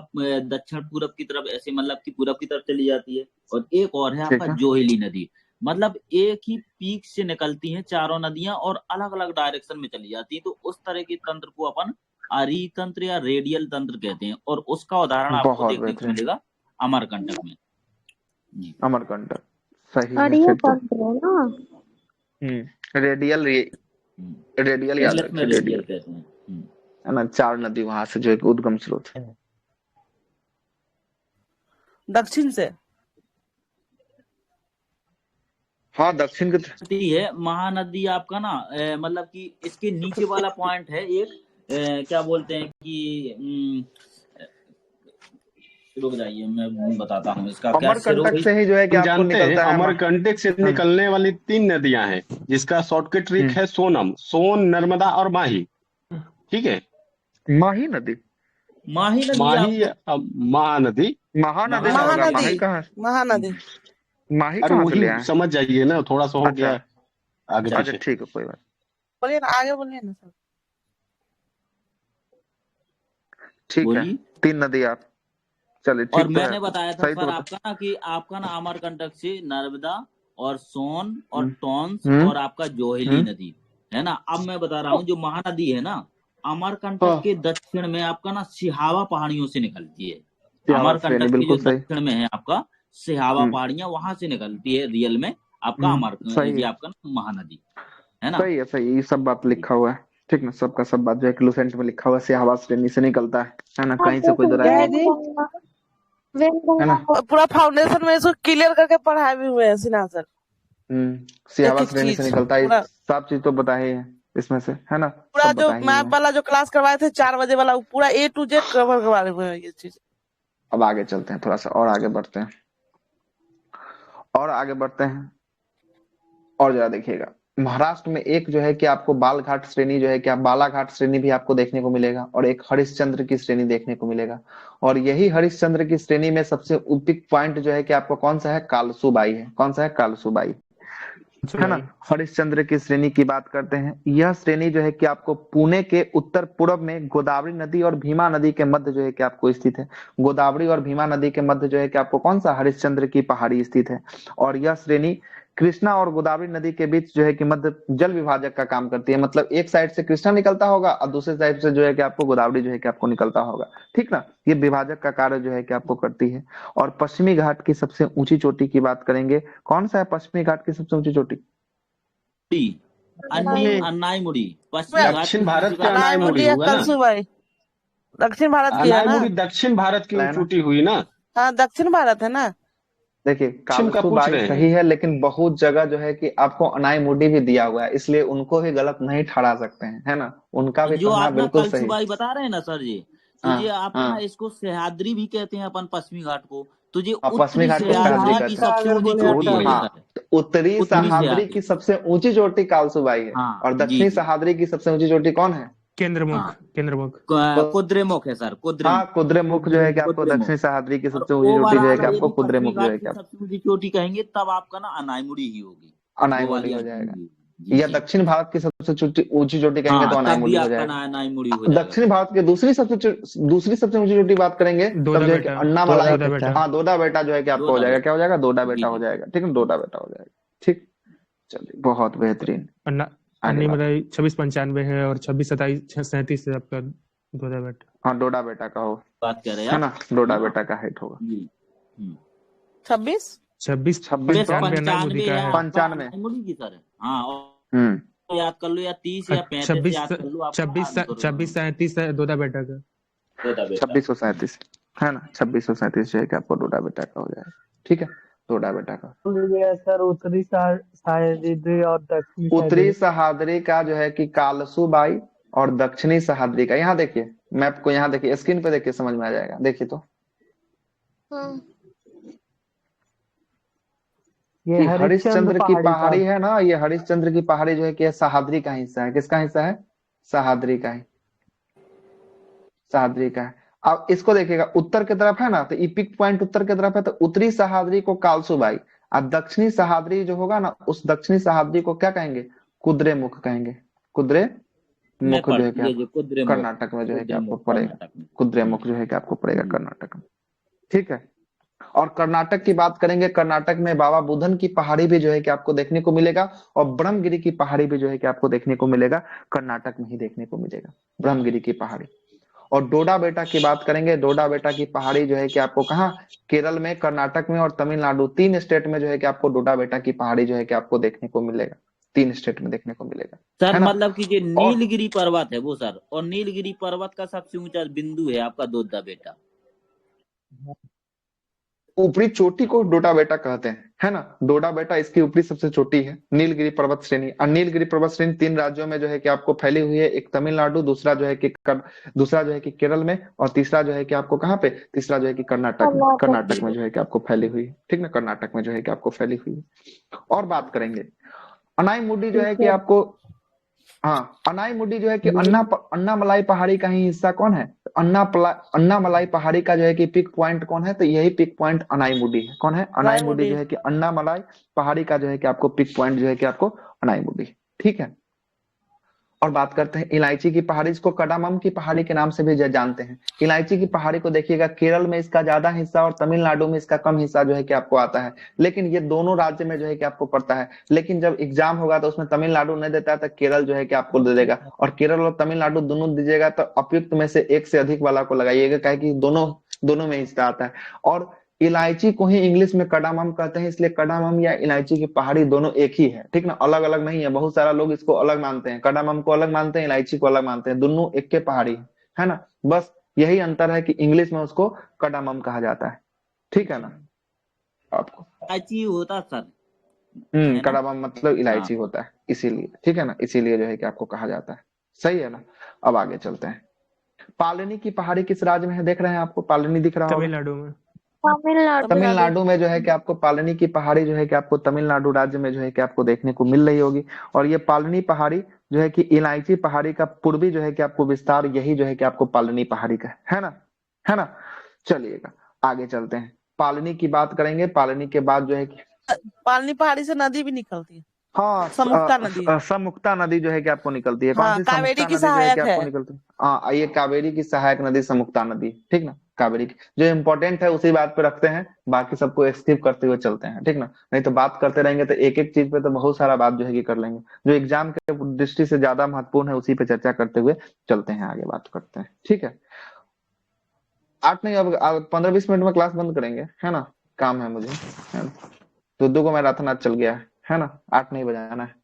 Speaker 2: दक्षिण पूरब की तरफ, ऐसे मतलब की पूरब की तरफ चली जाती है, और एक और है आपका जोहेली नदी। मतलब एक ही पीक से निकलती हैं चारों नदियां और अलग अलग डायरेक्शन में चली जाती है। तो उस तरह के तंत्र को अपन आरी तंत्र या रेडियल तंत्र कहते हैं, और उसका उदाहरण आपको देखने को मिलेगा अमरकंटक में।
Speaker 1: अमरकंटक सही है।
Speaker 5: आर्य तंत्र है ना।
Speaker 1: रेडियल रेडियल याद रखिए, रेडियल
Speaker 2: कहते हैं,
Speaker 1: है ना। 4 नदी वहां से जो एक उद्गम स्रोत है
Speaker 3: दक्षिण से।
Speaker 1: हाँ दक्षिण की
Speaker 2: है महानदी आपका ना, मतलब कि इसके नीचे वाला पॉइंट है एक, क्या बोलते हैं कि रुक जाइए मैं बताता हूँ इसका।
Speaker 1: अमरकंटक से ही जो है कि आपको निकलता है,
Speaker 8: अमरकंटक से निकलने वाली 3 नदियां हैं, जिसका शॉर्टकट ट्रिक है सोनम, सोन, नर्मदा और माही। ठीक है,
Speaker 1: माही नदी,
Speaker 8: महानदी,
Speaker 3: महानदी
Speaker 1: माही
Speaker 8: अरे
Speaker 1: कहाँ से ले आए?
Speaker 8: समझ जाइए ना, थोड़ा सा हो गया आगे
Speaker 1: अच्छा ठीक है, कोई बात।
Speaker 3: बोलिए ना, आगे बोलिए ना सर।
Speaker 1: ठीक है, 3 नदी आप चलिए ठीक।
Speaker 2: और मैंने बताया था सर आपका ना कि आपका ना अमरकंटक से नर्मदा और सोन और टॉन्स और आपका जोहेली नदी है ना। अब मैं बता रहा हूँ जो महानदी है ना, अमरकंटक के दक्षिण में आपका ना सिहावा पहाड़ियों से निकलती है। अमरकंटक के जो दक्षिण में है आपका सिहावा पहाड़ियां, वहां से निकलती है रियल में आपका अमरकंटक, आपका महानदी है ना।
Speaker 1: सही है, सही, ये सब बात लिखा हुआ है, ठीक ना। सबका सब बात जो है लुसेंट में लिखा हुआ है, सिहावा श्रेणी से निकलता है ना। कहीं से कोई दरार नहीं है ना।
Speaker 3: पूरा फाउंडेशन में इसको क्लियर करके पढ़ाए भी हुए हैं सिन्हा सर।
Speaker 1: सिहावा श्रेणी से निकलता है, सब चीज तो बताए हैं इसमें से, है ना।
Speaker 3: पूरा जो मैप वाला जो क्लास करवाए थे 4 बजे वाला, पूरा A to Z कवर करवा हुए हैं ये चीज।
Speaker 1: अब आगे चलते हैं, थोड़ा सा और आगे बढ़ते हैं, और जरा देखिएगा। महाराष्ट्र में एक जो है कि आपको बालघाट श्रेणी जो है कि बालाघाट श्रेणी भी आपको देखने को मिलेगा, और एक हरिश्चंद्र की श्रेणी देखने को मिलेगा। और यही हरिश्चंद्र की श्रेणी में सबसे उपयुक्त पॉइंट जो है कि आपको कौन सा है? कालसूबाई है। कौन सा है? कालसूबाई, है ना। हरिश्चंद्र की श्रेणी की बात करते हैं। यह श्रेणी जो है कि आपको पुणे के उत्तर पूर्व में गोदावरी नदी और भीमा नदी के मध्य जो है कि आपको स्थित है। गोदावरी और भीमा नदी के मध्य जो है कि आपको कौन सा? हरिश्चंद्र की पहाड़ी स्थित है। और यह श्रेणी कृष्णा और गोदावरी नदी के बीच जो है कि मध्य जल विभाजक का काम करती है। मतलब एक साइड से कृष्णा निकलता होगा और दूसरे साइड से जो है कि आपको गोदावरी जो है कि आपको निकलता होगा, ठीक ना। ये विभाजक का कार्य जो है कि आपको करती है। और पश्चिमी घाट की सबसे ऊंची चोटी की बात करेंगे, कौन सा है पश्चिमी घाट की सबसे ऊंची चोटी?
Speaker 2: अनाईमुड़ी,
Speaker 8: दक्षिण भारत का अनाईमुड़ी हुआ ना।
Speaker 3: दक्षिण भारत की है ना,
Speaker 8: दक्षिण भारत की चोटी हुई ना।
Speaker 3: हाँ दक्षिण भारत है ना।
Speaker 1: देखिए कालसूबाई सही है, लेकिन बहुत जगह जो है कि आपको अनाईमुड़ी भी दिया हुआ है, इसलिए उनको भी गलत नहीं ठहरा सकते हैं, है ना। उनका भी कहना बिल्कुल सही।
Speaker 2: कालसूबाई बता रहे हैं ना सर जी, तो ये आप ना इसको सह्याद्री भी कहते हैं अपन पश्चिमी घाट को। तो ये
Speaker 1: पश्चिमी घाट की
Speaker 2: सबसे ऊंची चोटी है।
Speaker 1: उत्तरी सह्याद्री की सबसे ऊंची चोटी कालसूबाई है। और दक्षिणी सह्याद्री की सबसे ऊंची चोटी कौन है?
Speaker 2: कुद्रेमुख है सर।
Speaker 1: कुद्रेमुख जो है कि आपको दक्षिणी सह्याद्री की सबसे ऊंची चोटी जो है कि आपको कुद्रेमुख जो है कि
Speaker 2: सबसे ऊंची चोटी कहेंगे तब आपका ना अनाईमुड़ी ही होगी,
Speaker 1: अनाईमुड़ी हो जाएगा। या दक्षिण भारत की सबसे ऊंची चोटी कहेंगे तो अनाईमुड़ी हो जाएगा। दक्षिण भारत की दूसरी सबसे ऊंची चोटी बात करेंगे तब जो है कि अन्नामलाई, हाँ डोडा बेटा जो है कि आपको हो जाएगा। क्या हो जाएगा? डोडा बेटा हो जाएगा, ठीक है, डोडा बेटा हो जाएगा। ठीक, चलिए बहुत बेहतरीन।
Speaker 12: अन्नामलाई 2695 है और 2637 है आपका डोडा बेटा।
Speaker 1: हाँ डोडा बेटा का हो
Speaker 2: बात कर रहे हैं,
Speaker 1: है ना। डोडा बेटा का हाइट होगा
Speaker 3: 26
Speaker 1: 95
Speaker 2: याद कर लो, या 30 या 35 याद कर लो।
Speaker 12: 2637 है डोडा बेटा का।
Speaker 1: 2637 है ना। 2637 जो है कि आपको डोडा बेटा का हो जाएगा, ठीक है, डोडा बेटा का।
Speaker 4: सर उत्तरी सह्याद्री और दक्षिणी
Speaker 1: उत्तरी सह्याद्री का जो है कि कालसूबाई और दक्षिणी सह्याद्री का, यहाँ देखिए मैप को, यहाँ देखिए स्क्रीन पे देखिए, समझ में आ जाएगा। देखिए तो ये हरिश्चंद्र की पहाड़ी है ना, ये हरिश्चंद्र की पहाड़ी जो है कि सह्याद्री का हिस्सा है। किसका हिस्सा है? सह्याद्री का है, सह्याद्री का है। अब इसको देखिएगा, उत्तर की तरफ है ना, तो ई पिक पॉइंट उत्तर की तरफ है, तो उत्तरी सह्याद्री को कालसूबाई, और दक्षिणी सह्याद्री जो होगा ना, उस दक्षिणी सह्याद्री को क्या कहेंगे? कुद्रेमुख कहेंगे। कुद्रेमुख जो है कि कर्नाटक में जो है कि आपको पड़ेगा। कुद्रेमुख जो है कि आपको पड़ेगा कर्नाटक में, ठीक है। और कर्नाटक की बात करेंगे, कर्नाटक में बाबा बुधन की पहाड़ी भी जो है कि आपको देखने को मिलेगा, और ब्रह्मगिरी की पहाड़ी भी जो है कि आपको देखने को मिलेगा, कर्नाटक में ही देखने को मिलेगा ब्रह्मगिरी की पहाड़ी। और डोडा बेटा की बात करेंगे, डोडा बेटा की पहाड़ी जो है कि आपको कहाँ, केरल में, कर्नाटक में और तमिलनाडु, 3 स्टेट में जो है कि आपको डोडा बेटा की पहाड़ी जो है कि आपको देखने को मिलेगा, 3 स्टेट में देखने को मिलेगा
Speaker 2: सर। मतलब कि जो नीलगिरी पर्वत है वो सर, और नीलगिरी पर्वत का सबसे ऊंचा बिंदु है आपका डोडा बेटा।
Speaker 1: ऊपरी चोटी को डोडा बेटा कहते हैं, है ना। डोडा बेटा इसकी ऊपरी सबसे छोटी है नीलगिरी पर्वत श्रेणी। और नीलगिरी पर्वत श्रेणी 3 राज्यों में जो है कि आपको फैली हुई है, एक तमिलनाडु, दूसरा जो है कि केरल में, और तीसरा जो है कि आपको कहाँ पे, तीसरा जो है कि कर्नाटक में जो है कि आपको फैली हुई है, ठीक ना, कर्नाटक में जो है कि आपको फैली हुई है। और बात करेंगे अनाईमुडी जो है कि आपको, हाँ, अनाईमुडी जो है कि अन्नामलाई पहाड़ी का ही हिस्सा कौन है, अन्नामलाई पहाड़ी का जो है कि पिक पॉइंट कौन है, तो यही पिक पॉइंट अनाईमुडी है। कौन है? अनाईमुडी जो है कि अन्नामलाई पहाड़ी का जो है कि आपको पिक पॉइंट जो है कि आपको अनाईमुडी, ठीक है। और बात करते हैं इलायची की पहाड़ी, इसको कडामम की पहाड़ी के नाम से भी जानते हैं। इलायची की पहाड़ी को देखिएगा, केरल में इसका ज्यादा हिस्सा और तमिलनाडु में इसका कम हिस्सा जो है कि आपको आता है, लेकिन ये दोनों राज्य में जो है कि आपको पड़ता है। लेकिन जब एग्जाम होगा तो उसमें तमिलनाडु नहीं देता है, तो केरल जो है कि आपको दे देगा, और केरल और तमिलनाडु दोनों दीजिएगा तो उपयुक्त में से एक से अधिक वाला को लगाइएगा, क्या कि दोनों में हिस्सा आता है। और इलायची को ही इंग्लिश में कडामम कहते हैं, इसलिए कडामम या इलायची की पहाड़ी दोनों एक ही है, ठीक ना, अलग अलग नहीं है। बहुत सारा लोग इसको अलग मानते हैं, कडामम को अलग मानते हैं, इलायची को अलग मानते हैं, दोनों एक के पहाड़ी है ना। बस यही अंतर है कि इंग्लिश में उसको कडामम कहा जाता है, ठीक है ना। आपको
Speaker 2: इलायची होता सर,
Speaker 1: कडामम मतलब इलायची होता है, इसीलिए, ठीक है ना, इसीलिए जो है कि आपको कहा जाता है, सही है ना। अब आगे चलते हैं। पालनी की पहाड़ी किस राज्य में है, देख रहे हैं आपको पालनी दिख रहा है?
Speaker 12: तमिलनाडु में।
Speaker 1: तमिलनाडु में जो है कि आपको पालनी की पहाड़ी जो है कि आपको तमिलनाडु राज्य में जो है कि आपको देखने को मिल रही होगी। और ये पालनी पहाड़ी जो है कि इलायची पहाड़ी का पूर्वी जो है कि आपको विस्तार, यही जो है कि आपको पालनी पहाड़ी का है ना, है ना। चलिएगा आगे चलते हैं, पालनी की बात करेंगे। पालनी के बाद जो है कि
Speaker 3: पालनी पहाड़ी से नदी भी निकलती है,
Speaker 1: हाँ, समुक्ता नदी जो है कि आपको निकलती है। कौन सी?
Speaker 3: कावेरी की
Speaker 1: समुक्ता नदी जो है कि
Speaker 3: सहायक
Speaker 1: आपको
Speaker 3: है।
Speaker 1: निकलती है, हाँ, ये कावेरी की सहायक नदी समुक्ता नदी, ठीक ना। कावेरी की जो इम्पोर्टेंट है उसी बात पे रखते हैं, बाकी सबको स्किप करते हुए चलते हैं, ठीक ना। नहीं तो बात करते रहेंगे तो एक एक चीज पे तो बहुत सारा बात जो है कि कर लेंगे। जो एग्जाम के दृष्टि से ज्यादा महत्वपूर्ण है उसी पे चर्चा करते हुए चलते हैं, आगे बात करते हैं, ठीक है। 8 नहीं, अब 15-20 मिनट में क्लास बंद करेंगे, है ना, काम है मुझे, है ना। दुद्दू को मैराथन आज चल गया है ना, 8 नहीं बजाना है।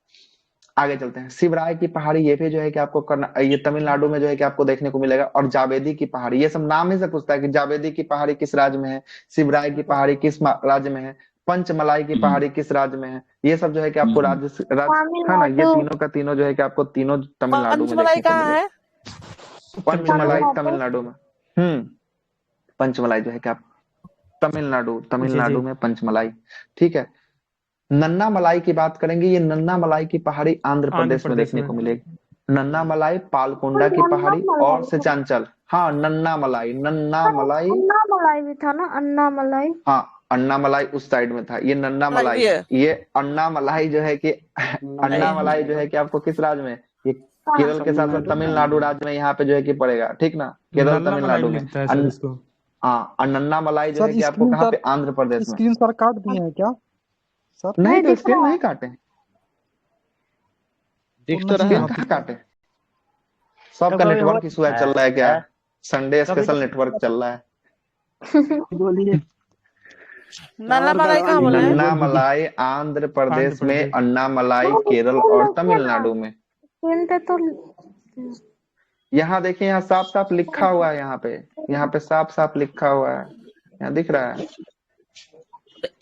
Speaker 1: आगे चलते हैं। शिवराय की पहाड़ी, ये भी जो है कि आपको ये तमिलनाडु में जो है कि आपको देखने को मिलेगा। और जावेदी की पहाड़ी, ये सब नाम ही से पूछता है कि जावेदी की पहाड़ी किस राज्य में है, शिवराय की पहाड़ी किस राज्य में है, पंचमलाई की पहाड़ी किस राज्य में है, ये सब जो है कि आपको राज्य है ना, ये तीनों का तीनों जो है कि आपको तीनों तमिलनाडु में देखने को मिलेगा। पंचमलाई तमिलनाडु में, पंचमलाई जो है कि आप तमिलनाडु में पंचमलाई, ठीक है। नन्ना मलाई की बात करेंगे, ये नन्ना मलाई की पहाड़ी आंध्र प्रदेश में देखने को मिलेगी। नन्ना मलाई, पालकोंडा की पहाड़ी और सिचांचल, हाँ, नन्ना मलाई
Speaker 5: भी था ना, अन्ना मलाई।
Speaker 1: हाँ, अन्ना मलाई उस साइड में था, ये नन्ना मलाई, ये अन्ना मलाई जो है कि अन्ना मलाई जो है कि आपको किस राज्य में, ये केरल के साथ साथ तमिलनाडु राज्य में यहाँ पे जो है कि पड़ेगा, ठीक ना, केरल तमिलनाडु में। हाँ, नन्ना मलाई जो है कि आपको कहाँ पे, आंध्र प्रदेश में।
Speaker 9: स्क्रीन सर काट दिए हैं क्या सर?
Speaker 1: नहीं तो स्क्रीन नहीं काटे,
Speaker 9: दिख तो रहा है,
Speaker 1: काटे। सबका नेटवर्क इशू है, चल रहा है क्या? संडे स्पेशल नेटवर्क चल रहा है।
Speaker 3: बोलिए। नन्ना मलाई कहाँ बोला है?
Speaker 1: नन्ना मलाई आंध्र प्रदेश में, अन्ना मलाई केरल और तमिलनाडु में।
Speaker 5: तो
Speaker 1: यहाँ देखिए, यहाँ साफ साफ लिखा हुआ है, यहाँ पे साफ साफ लिखा हुआ है, यहाँ दिख रहा है।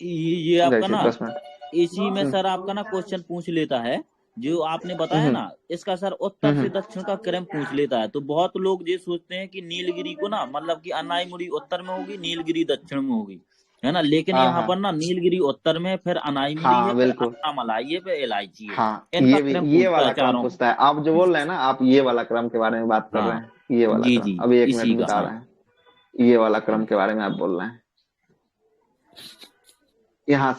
Speaker 2: ये आपका ना, इसी में सर आपका ना क्वेश्चन पूछ लेता है, जो आपने बताया ना, इसका सर उत्तर से दक्षिण का क्रम पूछ लेता है। तो बहुत लोग ये सोचते हैं कि नीलगिरी को ना, मतलब कि अनाईमुड़ी उत्तर में होगी, नीलगिरी दक्षिण में होगी, है ना। लेकिन यहाँ पर ना नीलगिरी उत्तर में, फिर अनाईमुड़ी है, फिर अन्नामलाई है, फिर इलायची है।
Speaker 1: हाँ, ये वाला क्रम पूछता है। आप जो बोल रहे हैं ना, आप ये वाला क्रम के बारे में बात कर रहे हैं, ये वाला क्रम। अभी 1 मिनट बता रहे हैं, ये वाला क्रम के बारे में आप बोल रहे हैं। यहाँ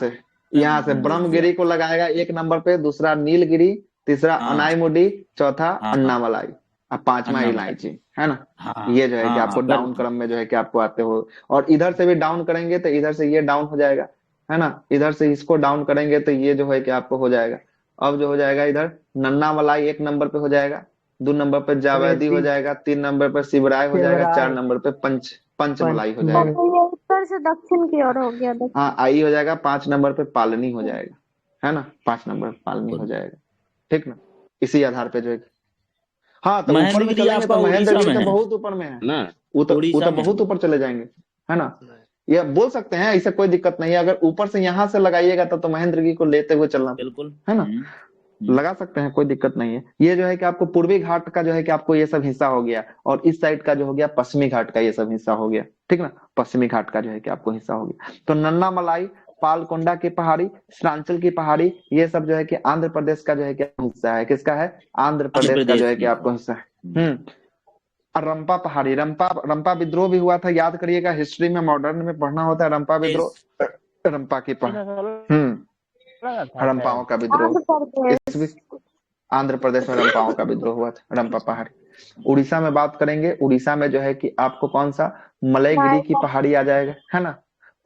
Speaker 1: से ब्रह्मगिरी को लगाएगा 1 नंबर पे, दूसरा नीलगिरी, तीसरा अनाईमुडी, चौथा अन्नामलाई और 5वां इलायची। है ना।
Speaker 2: हाँ
Speaker 1: ये जो है कि
Speaker 2: हाँ
Speaker 1: आपको
Speaker 2: अगर
Speaker 1: डाउन क्रम में जो है कि आपको आते हो, और इधर से भी डाउन करेंगे तो इधर से ये डाउन हो जाएगा, है ना। इधर से इसको डाउन करेंगे तो ये जो है कि आपको हो जाएगा। अब जो हो जाएगा इधर नन्ना मलाई 1 नंबर पे हो जाएगा, 2 नंबर पे जावेदी हो जाएगा, 3 नंबर पे शिवराय हो जाएगा, 4
Speaker 4: शिवराय
Speaker 1: नंबर पे पंच मलाई हो
Speaker 11: तो
Speaker 1: जाएगा।
Speaker 11: ये उत्तर से दक्षिण की ओर हो गया दक्षिण।
Speaker 1: हाँ आई हो जाएगा, 5 नंबर पे पालनी हो जाएगा, है ना। 5 नंबर पे पालनी हो जाएगा, ठीक ना। इसी आधार पे जो है, हाँ तो ऊपर में
Speaker 2: महेंद्रगिरी
Speaker 1: चलेंगे
Speaker 2: आपका
Speaker 1: तो
Speaker 2: उड़ीसा
Speaker 1: महेंद्रगिरी
Speaker 2: में
Speaker 1: तो
Speaker 2: है
Speaker 1: बहुत ऊपर में है
Speaker 8: ना।
Speaker 1: वो
Speaker 2: उड़ीसा
Speaker 1: तो
Speaker 2: में
Speaker 1: बहुत ऊपर चले जाएंगे, है ना। ये बोल सकते हैं, ऐसा कोई दिक्कत नहीं है। अगर ऊपर से यहाँ से लगाइएगा तो महेंद्रगिरी को लेते हुए चलना,
Speaker 2: बिल्कुल।
Speaker 1: है ना। लगा सकते हैं, कोई दिक्कत नहीं है। ये जो है कि आपको पूर्वी घाट का जो है कि आपको ये सब हिस्सा हो गया, और इस साइड का जो हो गया पश्चिमी घाट का ये सब हिस्सा हो गया, ठीक ना। पश्चिमी घाट का जो है कि आपको हिस्सा हो गया। तो नन्ना मलाई, पालकोंडा की पहाड़ी, श्रांचल की पहाड़ी, ये सब जो है कि आंध्र प्रदेश का जो है कि हिस्सा है। किसका है? आंध्र प्रदेश का जो है कि आपको हिस्सा है। और रंपा पहाड़ी, रंपा विद्रोह भी हुआ था, याद करिएगा, हिस्ट्री में मॉडर्न में पढ़ना होता है रंपा विद्रोह, रंपा की पहाड़ी, रंपाओं का विद्रोह। इस आंध्र प्रदेश में रंपाओं का विद्रोह हुआ था, रंपा पहाड़ी। उड़ीसा में बात करेंगे, उड़ीसा में जो है कि आपको कौन सा मलयगिरी की पहाड़ी आ जाएगा, है ना।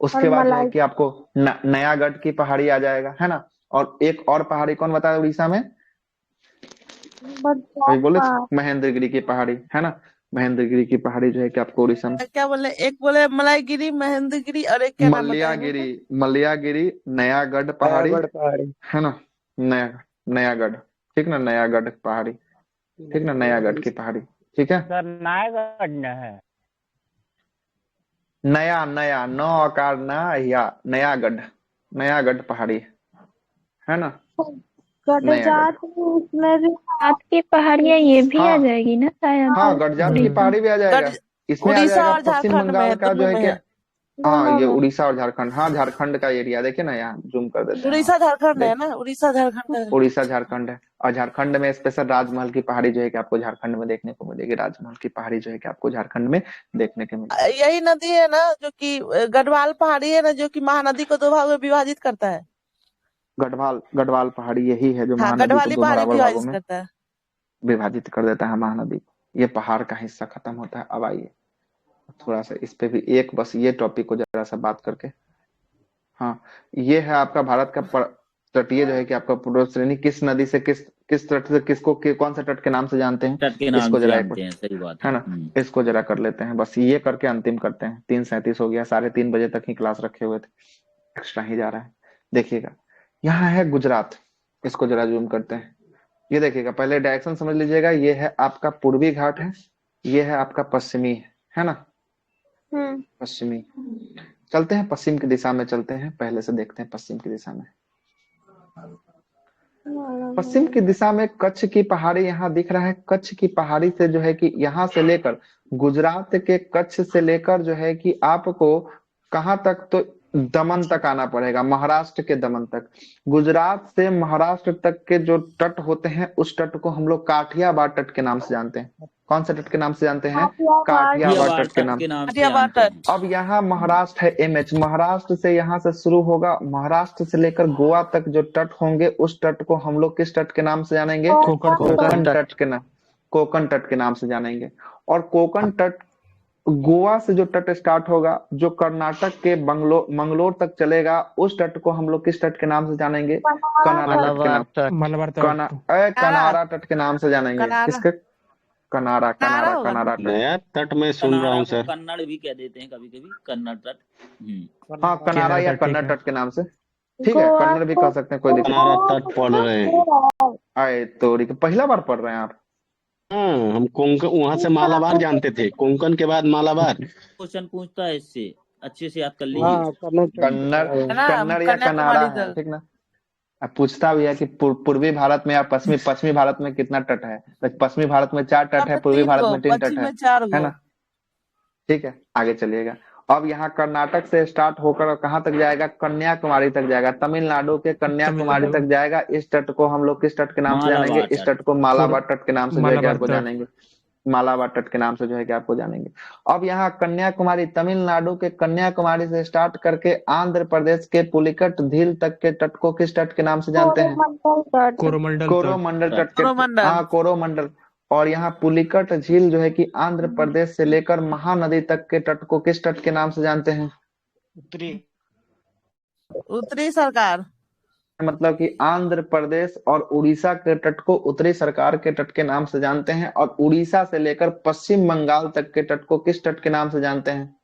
Speaker 1: उसके बाद जो है कि आपको नयागढ़ की पहाड़ी आ जाएगा, है ना। और एक और पहाड़ी कौन बताया उड़ीसा में, अभी बोले महेंद्रगिरी की पहाड़ी, है ना। महेंद्रगिरी की पहाड़ी जो है कि आपको उड़ीसा में,
Speaker 3: क्या बोले, एक बोले मलाईगिरी, महेंद्रगिरी, और एक क्या नाम बताया?
Speaker 1: मलयागिरी, नयागढ़ पहाड़ी, है ना। नयागढ़, ठीक ना, नयागढ़ पहाड़ी, ठीक ना, नयागढ़ की पहाड़ी, ठीक है।
Speaker 6: सर नयागढ़ न है,
Speaker 1: नया नया नौ आकार ना या नयागढ़, नयागढ़ पहाड़ी, है ना।
Speaker 11: गडजात इसमें भी हाथ की पहाड़ियाँ ये भी आ जाएगी ना शायद।
Speaker 1: हाँ गडजात की पहाड़ी भी आ जाएगा, इसमें आ जाएगा पश्चिम बंगाल का जो है कि, हाँ ये उड़ीसा और झारखंड, हाँ झारखंड का एरिया देखिए ना, यहाँ जूम कर देते हैं।
Speaker 3: उड़ीसा झारखंड है ना, उड़ीसा झारखंड है।
Speaker 1: उड़ीसा झारखंड है, और झारखंड में स्पेशल राजमहल की पहाड़ी जो है कि आपको झारखंड में देखने को मिलेगी। राजमहल की पहाड़ी जो है कि आपको झारखंड में देखने को मिलेगी।
Speaker 3: यही नदी है ना जो कि गढ़वाल पहाड़ी है ना, जो कि महानदी को 2 भागों में विभाजित करता है।
Speaker 1: गढ़वाल पहाड़ी यही है जो महानदी को 2 बराबर भागों में विभाजित कर देता है महानदी। ये पहाड़ का हिस्सा खत्म होता है। अब आइए थोड़ा सा इस पे भी एक बस ये टॉपिक को जरा सा बात करके, हाँ ये है आपका भारत का तटीय जो है कि आपका पूर्व श्रेणी किस नदी से किस तट से किसको कौन सा तट के नाम से जानते हैं, इसको जरा
Speaker 2: सही बात
Speaker 1: है ना, इसको जरा कर लेते हैं। बस ये करके अंतिम करते हैं। 3:37 हो गया, 3:30 बजे तक ही क्लास रखे हुए थे, एक्स्ट्रा ही जा रहा है। देखिएगा यहाँ है गुजरात, इसको जरा जूम करते हैं। ये देखिएगा, पहले डायरेक्शन समझ लीजिएगा। ये है आपका पूर्वी घाट है, ये है आपका पश्चिमी है ना, पश्चिमी। चलते हैं पश्चिम की दिशा में, चलते हैं पहले से देखते हैं पश्चिम की दिशा में। पश्चिम की दिशा में कच्छ की पहाड़ी यहाँ दिख रहा है। कच्छ की पहाड़ी से जो है कि यहाँ से लेकर गुजरात के कच्छ से लेकर जो है कि आपको कहाँ तक, तो दमन तक आना पड़ेगा, महाराष्ट्र के दमन तक। गुजरात से महाराष्ट्र तक के जो तट होते हैं उस तट को हम लोग काठियावाड़ तट के नाम से जानते हैं। कौन से तट के नाम से जानते हैं? काठियावाड़ तट के नाम। अब यहाँ महाराष्ट्र है MH, महाराष्ट्र से यहाँ से शुरू होगा, महाराष्ट्र से लेकर गोवा तक जो तट होंगे उस तट को हम लोग किस तट के नाम से जानेंगे? कोकण तट के नाम, कोकण तट के नाम से जानेंगे। और कोकण तट, गोवा से जो तट स्टार्ट होगा, जो कर्नाटक के मंगलोर तक चलेगा, उस तट को हम लोग किस तट के नाम से जानेंगे? कनारा तट के नाम से जानेंगे। किसके? कनारा
Speaker 8: नया तट में सुन रहा हूँ सर,
Speaker 2: कन्नड़ भी कह देते हैं कभी कभी, कन्नड़ तट।
Speaker 1: हाँ कनारा या कन्नड़ तट के नाम से, ठीक है, कन्नड़ भी कह सकते हैं, कोई दिक्कत
Speaker 8: कनारा तट पढ़ रहे हैं।
Speaker 1: आए तो पहला बार पढ़ रहे हैं आप?
Speaker 8: हम कोंकण, वहां से मालाबार जानते थे, कोंकण के बाद मालाबार।
Speaker 2: क्वेश्चन पूछता है, इससे अच्छे से याद कर लीजिए।
Speaker 1: कन्नड़ या कनारा है, ठीक ना। अब पूछता भी है कि पूर्वी भारत में या पश्चिमी भारत में कितना तट है। पश्चिमी भारत में 4 तट है, पूर्वी भारत में 3 तट है ना, ठीक है। आगे चलिएगा। अब यहाँ कर्नाटक से स्टार्ट होकर कहाँ तक जाएगा? कन्याकुमारी तक जाएगा, तमिलनाडु के कन्याकुमारी तक जाएगा। इस तट को हम लोग किस तट के नाम से जानेंगे? इस तट को मालाबार तट के नाम से जो है कि आपको जानेंगे, मालाबार तट के नाम से जो है कि आपको जानेंगे। अब यहाँ कन्याकुमारी, तमिलनाडु के कन्याकुमारी से स्टार्ट करके आंध्र प्रदेश के पुलिकट झील तक के तट को किस तट के नाम से जानते हैं? कोरोमंडल तट के, हाँ कोरोमंडल। और यहाँ पुलिकट झील जो है कि आंध्र प्रदेश से लेकर महानदी तक के तट को किस तट के नाम से जानते हैं?
Speaker 3: उत्तरी सरकार।
Speaker 1: मतलब कि आंध्र प्रदेश और उड़ीसा के तट को उत्तरी सरकार के तट के नाम से जानते हैं, और उड़ीसा से लेकर पश्चिम बंगाल तक के तट को किस तट के नाम से जानते हैं?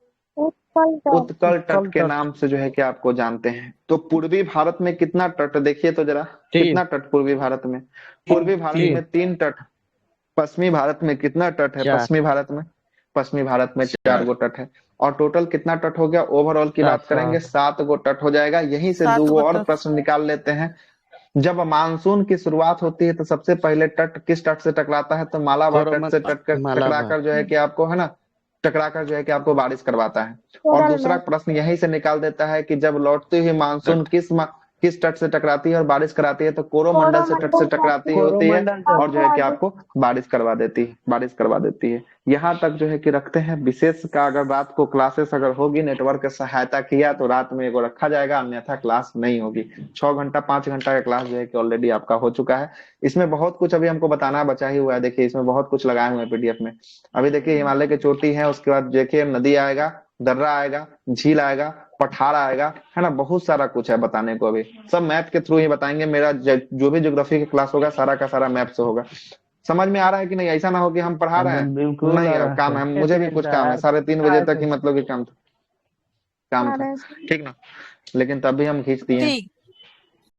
Speaker 1: उत्कल तट के नाम से जो है कि आपको जानते हैं। तो पूर्वी भारत में कितना तट, देखिए तो जरा, कितना तट पूर्वी भारत में? पूर्वी भारत में 3 तट। पश्चिमी भारत में कितना तट है? पश्चिमी भारत में 4 गो तट है। और टोटल कितना तट हो गया? ओवरऑल की बात करेंगे 7 गो तट हो जाएगा। यहीं से 2 गो और प्रश्न निकाल लेते हैं। जब मानसून की शुरुआत होती है तो सबसे पहले तट किस तट से टकराता है? तो मालाबार तट से टकराकर जो है कि आपको, है ना, टकराकर जो है कि आपको बारिश करवाता है। और दूसरा प्रश्न यहीं से निकाल देता है कि जब लौटती हुई मानसून किस तट से टकराती है और बारिश कराती है? तो कोरोमंडल से तट से टकराती होती है और जो है कि आपको बारिश करवा देती है। यहाँ तक जो है कि रखते हैं। विशेष का अगर रात को क्लासेस अगर होगी, नेटवर्क की सहायता किया तो रात में एगो रखा जाएगा, अन्यथा क्लास नहीं होगी। 6 घंटा 5 घंटा का क्लास जो है कि ऑलरेडी आपका हो चुका है। इसमें बहुत कुछ अभी हमको बताना बचा ही हुआ है। देखिए इसमें बहुत कुछ लगाए हुए हैं पीडीएफ में। अभी देखिए हिमालय की चोटी है, उसके बाद देखिए नदी आएगा, दर्रा आएगा, झील आएगा, पठार आएगा, है ना, बहुत सारा कुछ है बताने को। अभी सब मैप के थ्रू ही बताएंगे। मेरा जो भी ज्योग्राफी की क्लास होगा सारा का सारा मैप से होगा। समझ में आ रहा है कि नहीं? ऐसा ना हो कि हम पढ़ा रहे हैं, नहीं काम है, मुझे भी कुछ काम है, 3:30 बजे तक ही मतलब कि काम था, ठीक ना, लेकिन तब भी हम खींच दिए।